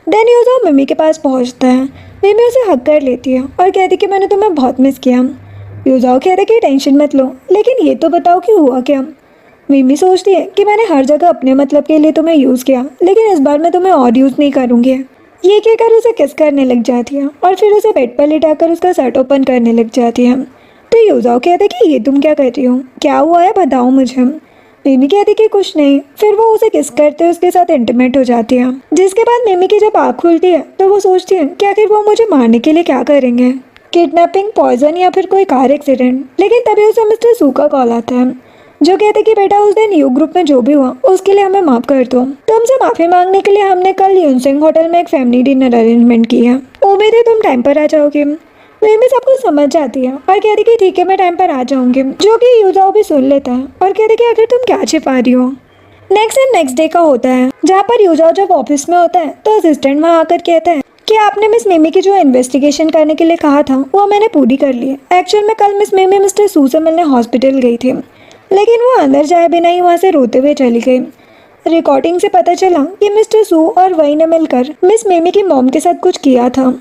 Speaker 1: देन यूजाओ मिमी के पास पहुँचता है। मिमी उसे हक कर लेती है और कहती कि मैंने तुम्हें बहुत मिस किया। यूजाओ कहता है कि टेंशन मत लो, लेकिन ये तो बताओ कि हुआ क्या। मिमी सोचती है कि मैंने हर जगह अपने मतलब के लिए तुम्हें यूज़ किया, लेकिन इस बार मैं तुम्हें और यूज़ नहीं करूँगी। ये कहकर उसे किस करने लग जाती है और फिर उसे बेड पर लिटाकर उसका शर्ट ओपन करने लग जाती है। तो यूजाओ कहता है कि ये तुम क्या कर रही हो, क्या हुआ है बताओ मुझे। मिमी कहती कि कुछ नहीं। फिर वो उसे किस करते उसके साथ इंटीमेट हो जाती है, जिसके बाद मिमी की जब आँख खुलती है तो वो सोचती है कि आखिर वो मुझे मारने के लिए क्या करेंगे, किडनैपिंग, पॉइजन या फिर कोई कार एक्सीडेंट। लेकिन तभी उसे मिस्टर सू का कॉल आता है जो कहते कि बेटा उस दिन यू ग्रुप में जो भी हुआ उसके लिए हमें माफ कर दो। तुमसे माफी मांगने के लिए हमने कल यूनसिंग होटल में एक फैमिली डिनर अरेंजमेंट की है, उम्मीद है तुम टाइम पर आ जाओगे। मिमी सब कुछ समझ जाती है और कहती कि ठीक है मैं टाइम पर आ जाऊंगी, जो कि यूजाओ भी सुन लेता है और कहते कि आखिर तुम क्या छिपा रही हो। नेक्स्ट डे का होता है जहाँ पर यूजाओ जब ऑफिस में होता है तो असिस्टेंट वहाँ आकर कहता है कि आपने मिस मिमी की जो इन्वेस्टिगेशन करने के लिए कहा था वो मैंने पूरी कर ली। एक्चुअल में कल मिस मिमी मिस्टर सू से मिलने हॉस्पिटल गई थी, लेकिन वो अंदर जाए बिना ही वहाँ से रोते हुए चली गई। रिकॉर्डिंग से पता चला कि मिस्टर सू और वही ने मिलकर मिस मिमी की मॉम के साथ कुछ किया था।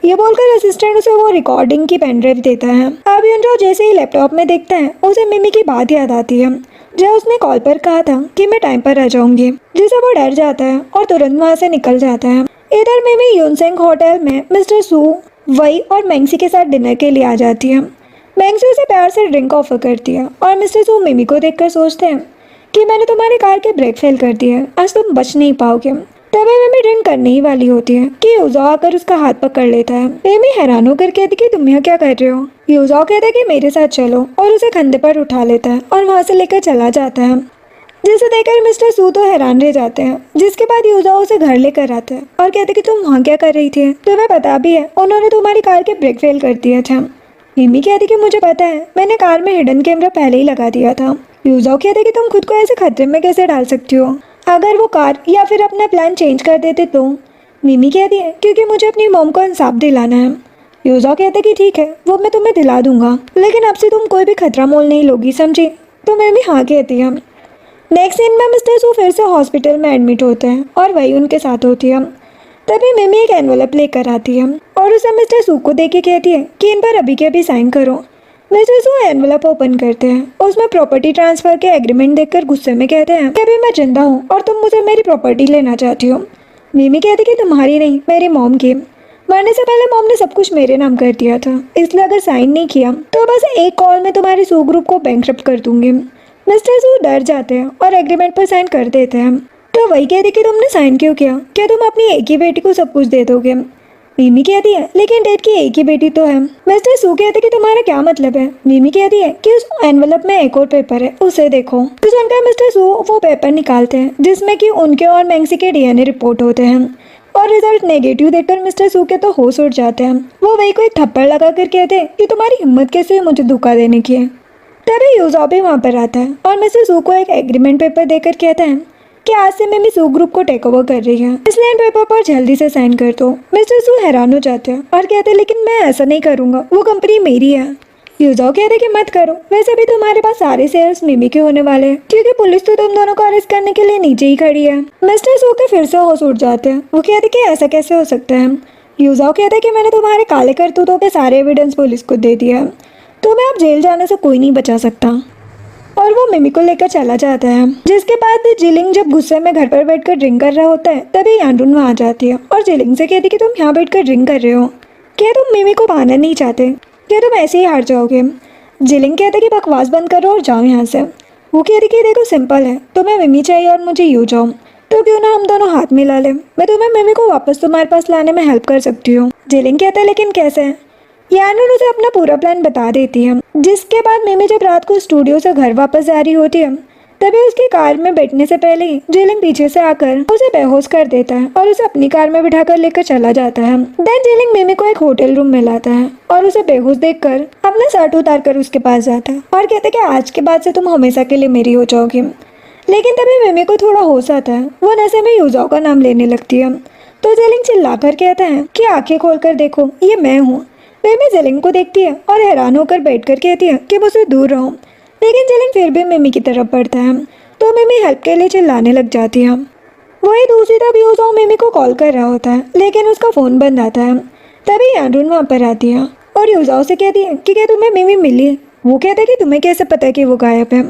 Speaker 1: ये बोलकर असिस्टेंट उसे वो रिकॉर्डिंग की पेनड्राइव देता है। अब यूनजो जैसे ही लैपटॉप में देखता है उसे मिमी की बात याद आती है जब उसने कॉल पर कहा था कि मैं टाइम पर आ जाऊंगी, जिससे वो डर जाता है और तुरंत वहाँ से निकल जाता है। इधर मिमी यूनसेंग होटल में मिस्टर सू, वही और मैंगसी के साथ डिनर के लिए आ जाती है। मैंगसी उसे प्यार से ड्रिंक ऑफर करती है और मिस्टर सू मिमी को देखकर सोचते हैं कि मैंने तुम्हारी कार के ब्रेक फेल कर दिए, आज तुम बच नहीं पाओगे। तभी मिमी ड्रिंक करने ही वाली होती है कि यूजाओ आकर उसका हाथ पकड़ लेता है। मिमी हैरान होकर कहती कि तुम यहाँ क्या कर रहे हो। यूजाओ कहता है कि मेरे साथ चलो और उसे कंधे पर उठा लेता है और वहाँ से लेकर चला जाता है, जिसे देखकर मिस्टर सू तो हैरान रह जाते हैं। जिसके बाद यूजाओ उसे घर लेकर आता है और कहते कि तुम वहाँ क्या कर रही थी, तुम्हें पता भी है उन्होंने तुम्हारी कार के ब्रेक फेल कर दिया था। मिमी कहती कि मुझे पता है, मैंने कार में हिडन कैमरा पहले ही लगा दिया था। यूजाओ कहते कि तुम खुद को ऐसे खतरे में कैसे डाल सकती हो, अगर वो कार या फिर अपना प्लान चेंज कर देते तो। मिमी कहती है क्योंकि मुझे अपनी मॉम को इंसाफ दिलाना है। यूजा कहते कि ठीक है, वो मैं तुम्हें दिला दूंगा, लेकिन अब से तुम कोई भी खतरा मोल नहीं लोगी, समझी? तो मिमी हाँ कहती है। नेक्स्ट सीन में मिस्टर सू फिर से हॉस्पिटल में एडमिट होते हैं और वही उनके साथ होती है। तभी मिमी एक एनवेलप लेकर आती है और उसे मिस्टर सू को देके कहती है कि इन पर अभी के अभी साइन करो। मिस्टर सू एनवेलप ओपन करते हैं, उसमें प्रॉपर्टी ट्रांसफर के एग्रीमेंट देखकर गुस्से में कहते हैं कि अभी मैं जिंदा हूँ और तुम मुझे मेरी प्रॉपर्टी लेना चाहती हो। मिमी कहती कि तुम्हारी नहीं, मेरी मॉम की। मरने से पहले मॉम ने सब कुछ मेरे नाम कर दिया था, इसलिए अगर साइन नहीं किया तो बस एक कॉल में तुम्हारे सू ग्रुप को बैंकरप्ट कर दूंगी। मिस्टर सू डर जाते हैं और एग्रीमेंट पर साइन कर देते हैं। तो वही कहती कि तुमने साइन क्यों किया? क्या तुम अपनी एक ही बेटी को सब कुछ दे दोगे? मिमी कहती है लेकिन डेड की एक ही बेटी तो है। मिस्टर सू कहते कि तुम्हारा क्या मतलब है? मिमी कहती है कि उस एनवेलप में एक और पेपर है, उसे देखो। तो सुनकर मिस्टर सू वो पेपर निकालते हैं जिसमें कि उनके और मैंक्सी के डीएनए रिपोर्ट होते हैं और रिजल्ट नेगेटिव देखकर मिस्टर सू के तो होश उड़ जाते हैं। वो वही को एक थप्पड़ लगा कर कहते हैं कि तुम्हारी हिम्मत कैसे है मुझे धोखा देने की। तभी यूजा भी वहाँ पर आता है और मिस्टर सू को एक एग्रीमेंट पेपर देकर कहता है कि आज से मिमी सू ग्रुप को टेक ओवर कर रही है, इसलिए इन पेपर पर जल्दी से साइन कर दो। मिस्टर सू हैरान हो जाते हैं और कहते हैं लेकिन मैं ऐसा नहीं करूँगा, वो कंपनी मेरी है। यूजाओ कहते हैं कि मत करो, वैसे भी तुम्हारे पास सारे शेयर्स मिमी के होने वाले हैं क्योंकि पुलिस तो तुम दोनों को अरेस्ट करने के लिए नीचे ही खड़ी है। मिस्टर सू के फिर से होश उड़ जाते हैं, वो कहते कि ऐसा कैसे हो सकता है। यूजाओ कहते हैं कि मैंने तुम्हारे काले करतूतों के सारे एविडेंस पुलिस को दे दिया, तुम्हें अब जेल जाने से कोई नहीं बचा सकता। और वो मिमी को लेकर चला जाता है। जिसके बाद जिलिंग जब गुस्से में घर पर बैठकर ड्रिंक कर रहा होता है तभी यानरुन वहाँ आ जाती है और जिलिंग से कहती कि तुम यहाँ बैठकर ड्रिंक कर रहे हो, क्या तुम मिमी को पाना नहीं चाहते? क्या तुम ऐसे ही हार जाओगे? जिलिंग कहते कि बकवास बंद करो और जाओ यहाँ से। वो कहती कि देखो सिंपल है, तुम्हें मिमी चाहिए और मुझे यू जाओ, तो क्यों ना हम दोनों हाथ मिला लें, मैं तुम्हें मिमी को वापस तुम्हारे पास लाने में हेल्प कर सकती हूँ। जिलिंग कहता है लेकिन कैसे? यानरुन उसे अपना पूरा प्लान बता देती है। जिसके बाद मिमी जब रात को स्टूडियो से घर वापस जा रही होती है तभी उसकी कार में बैठने से पहले ही जिलिंग पीछे से आकर उसे बेहोश कर देता है और उसे अपनी कार में बिठाकर लेकर चला जाता है। देन जिलिंग मिमी को एक होटल रूम में लाता है और उसे बेहोश देखकर अपना शर्ट उतार कर उसके पास जाता है और कहते कि आज के बाद से तुम हमेशा के लिए मेरी हो जाओगी। लेकिन तभी मिमी को थोड़ा होश आता है, वो नशे में यूजाओ का नाम लेने लगती है। तो जिलिंग चिल्लाकर कहता है कि आंखें खोलकर देखो, ये मैं हूँ। मिमी जिलिंग को देखती है और हैरान होकर बैठकर कहती है कि मुझसे दूर रहो, लेकिन जिलिंग फिर भी मिमी की तरफ बढ़ता है तो मिमी हेल्प के लिए चिल्लाने लग जाती है। वही दूसरी तरफ यूजाओ मिमी को कॉल कर रहा होता है लेकिन उसका फ़ोन बंद आता है। तभी यानरुन वहाँ पर आती है और यूजाओ से कहती है कि क्या तुम्हें मिमी मिली? वो कहता है कि तुम्हें कैसे पता है कि वो गायब है?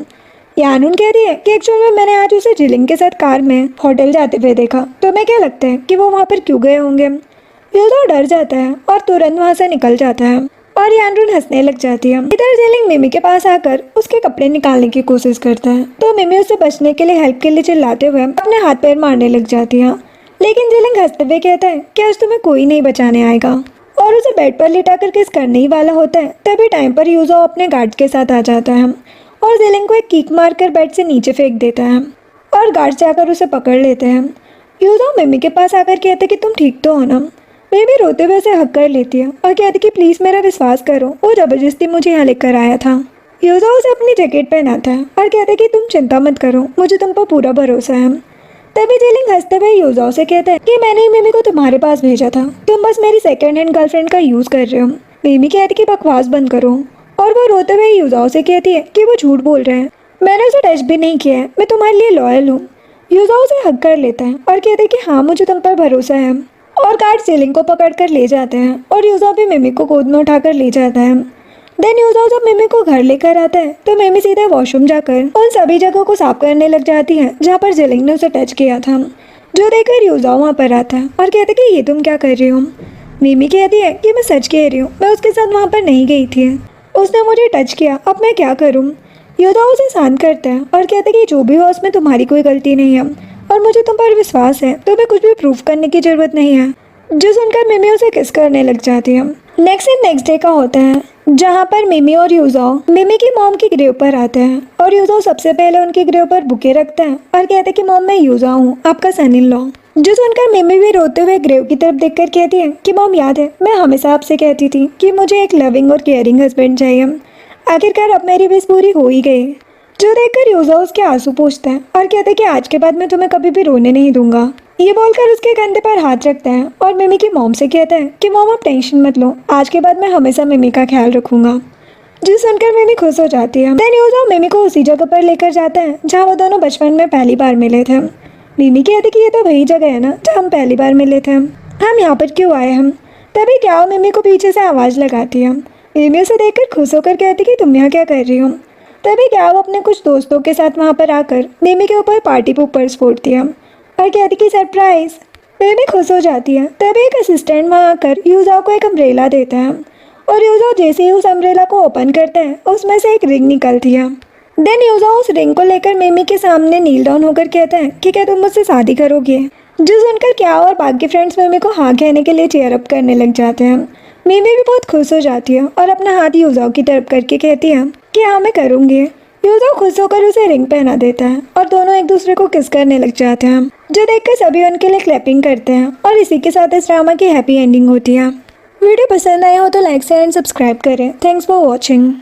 Speaker 1: यानरुन कहती है कि एक्चुअली में मैंने आज उसे जिलिंग के साथ कार में होटल जाते हुए देखा, तुम्हें क्या लगता है कि वो वहाँ पर क्यों गए होंगे? यूजाओ डर जाता है और तुरंत वहाँ से निकल जाता है और यानरुन हंसने लग जाती है। इधर जिलिंग मिमी के पास आकर उसके कपड़े निकालने की कोशिश करता है तो मिमी उसे बचने के लिए हेल्प के लिए चिल्लाते हुए अपने हाथ पैर मारने लग जाती है। लेकिन जिलिंग हंसते हुए कहता है कि आज तुम्हें कोई नहीं बचाने आएगा और उसे बेड पर लिटा कर किस करने ही वाला होता है। तभी टाइम पर यूजाओ अपने गार्ड के साथ आ जाता है और जिलिंग को एक किक मारकर बेड से नीचे फेंक देता है और गार्ड जाकर उसे पकड़ लेते हैं। यूजाओ मिमी के पास आकर कहते कि तुम ठीक तो हो ना? बेबी रोते हुए उसे हक कर लेती है और कहती कि प्लीज़ मेरा विश्वास करो, वो ज़बरदस्ती मुझे यहाँ लेकर आया था। यूजाओ उसे अपनी जैकेट पहनाता है और कहते कि तुम चिंता मत करो, मुझे तुम पर पूरा भरोसा है। तभी जिलिंग हंसते हुए यूजाओ से कहते हैं कि मैंने ही मिमी को तुम्हारे पास भेजा था, तुम बस मेरी सेकेंड हैंड गर्लफ्रेंड का यूज़ कर रहे हो। मिमी कहती कि बकवास बंद करो और वो रोते हुए यूजाओ से कहती है कि वो झूठ बोल रहे हैं, मैंने उसे टच भी नहीं किया है, मैं तुम्हारे लिए लॉयल हूँ। यूजाओ उसे हक कर लेता है और कहते हैं कि हाँ मुझे तुम पर भरोसा है और गार्ड जिलिंग को पकड़कर ले जाते हैं और यूजाओ भी मिमी को गोद में उठाकर ले जाता है। देन यूजाओ जब मिमी को घर लेकर आता है तो मिमी सीधे वॉशरूम जाकर उन सभी जगहों को साफ करने लग जाती है जहाँ पर जिलिंग ने उसे टच किया था, जो देखकर यूजाओ वहाँ पर आता है और कहते कि ये तुम क्या कर रही हो? मिमी कहती है कि मैं सच कह रही हूँ, मैं उसके साथ वहाँ पर नहीं गई थी, उसने मुझे टच किया, अब मैं क्या करूँ? यूजाओ उसे शांत करता है और कहते कि जो भी हो उसमें तुम्हारी कोई गलती नहीं है और मुझे तुम पर विश्वास है, तुम्हें कुछ भी प्रूफ करने की जरूरत नहीं है। जो सुनकर मिमी उसे किस करने लग जाती है। नेक्स्ट डे का होता है जहाँ पर मिमी और यूजाओ मिमी की मॉम की ग्रेव पर आते हैं और यूजाओ सबसे पहले उनकी ग्रेव पर बुके रखता है और कहते हैं कि मॉम मैं यूजाओ हूँ, आपका सन इन लॉ। जो सुनकर मिमी भी रोते हुए ग्रेव की तरफ देखकर कहती है कि मॉम याद है मैं हमेशा आपसे कहती थी कि मुझे एक लविंग और केयरिंग हस्बैंड चाहिए, आखिरकार अब मेरी विश पूरी हो ही गई। जो देखकर यूजाओ उसके आंसू पोंछता है और कहते कि आज के बाद मैं तुम्हें कभी भी रोने नहीं दूंगा। ये बोलकर उसके कंधे पर हाथ रखता है और मिमी की मॉम से कहता है कि मॉम आप टेंशन मत लो, आज के बाद मैं हमेशा मिमी का ख्याल रखूंगा। जो सुनकर मिमी खुश हो जाती है। देन यूज़ो मिमी को उसी जगह पर लेकर जाता है जहाँ वो दोनों बचपन में पहली बार मिले थे। मिमी कहती कि ये तो वही जगह है ना जहाँ हम पहली बार मिले थे, हम यहाँ पर क्यों आए हम। तभी क्या मिमी को पीछे से आवाज़ लगाती है। मिमी उसे देखकर खुश होकर कहती कि तुम यहाँ क्या कर रही हो। तभी क्या वो अपने कुछ दोस्तों के साथ वहाँ पर आकर मिमी के ऊपर पार्टी पोपर्स फोड़ती है और कहती कि सरप्राइज। मिमी खुश हो जाती है। तभी एक असिस्टेंट वहाँ आकर यूज़ो को एक अम्ब्रेला देता है और यूज़ो जैसे ही उस अम्ब्रेला को ओपन करता है उसमें से एक रिंग निकलती है। देन यूज़ो उस रिंग को लेकर मिमी के सामने नील डाउन होकर कहता है कि क्या तुम मुझसे शादी करोगे। जो सुनकर क्या और बाकी फ्रेंड्स मिमी को हाँ कहने के लिए चेयर अप करने लग जाते हैं। मिमी भी बहुत खुश हो जाती है और अपना हाथ यूज़ो की तरफ करके कहती है कि हाँ मैं करूँगी। यूज़ो खुश होकर उसे रिंग पहना देता है और दोनों एक दूसरे को किस करने लग जाते हैं, जो देखकर सभी उनके लिए क्लैपिंग करते हैं और इसी के साथ इस ड्रामा की हैप्पी एंडिंग होती है। वीडियो पसंद आया हो तो लाइक शेयर एंड सब्सक्राइब करें। Thanks for watching.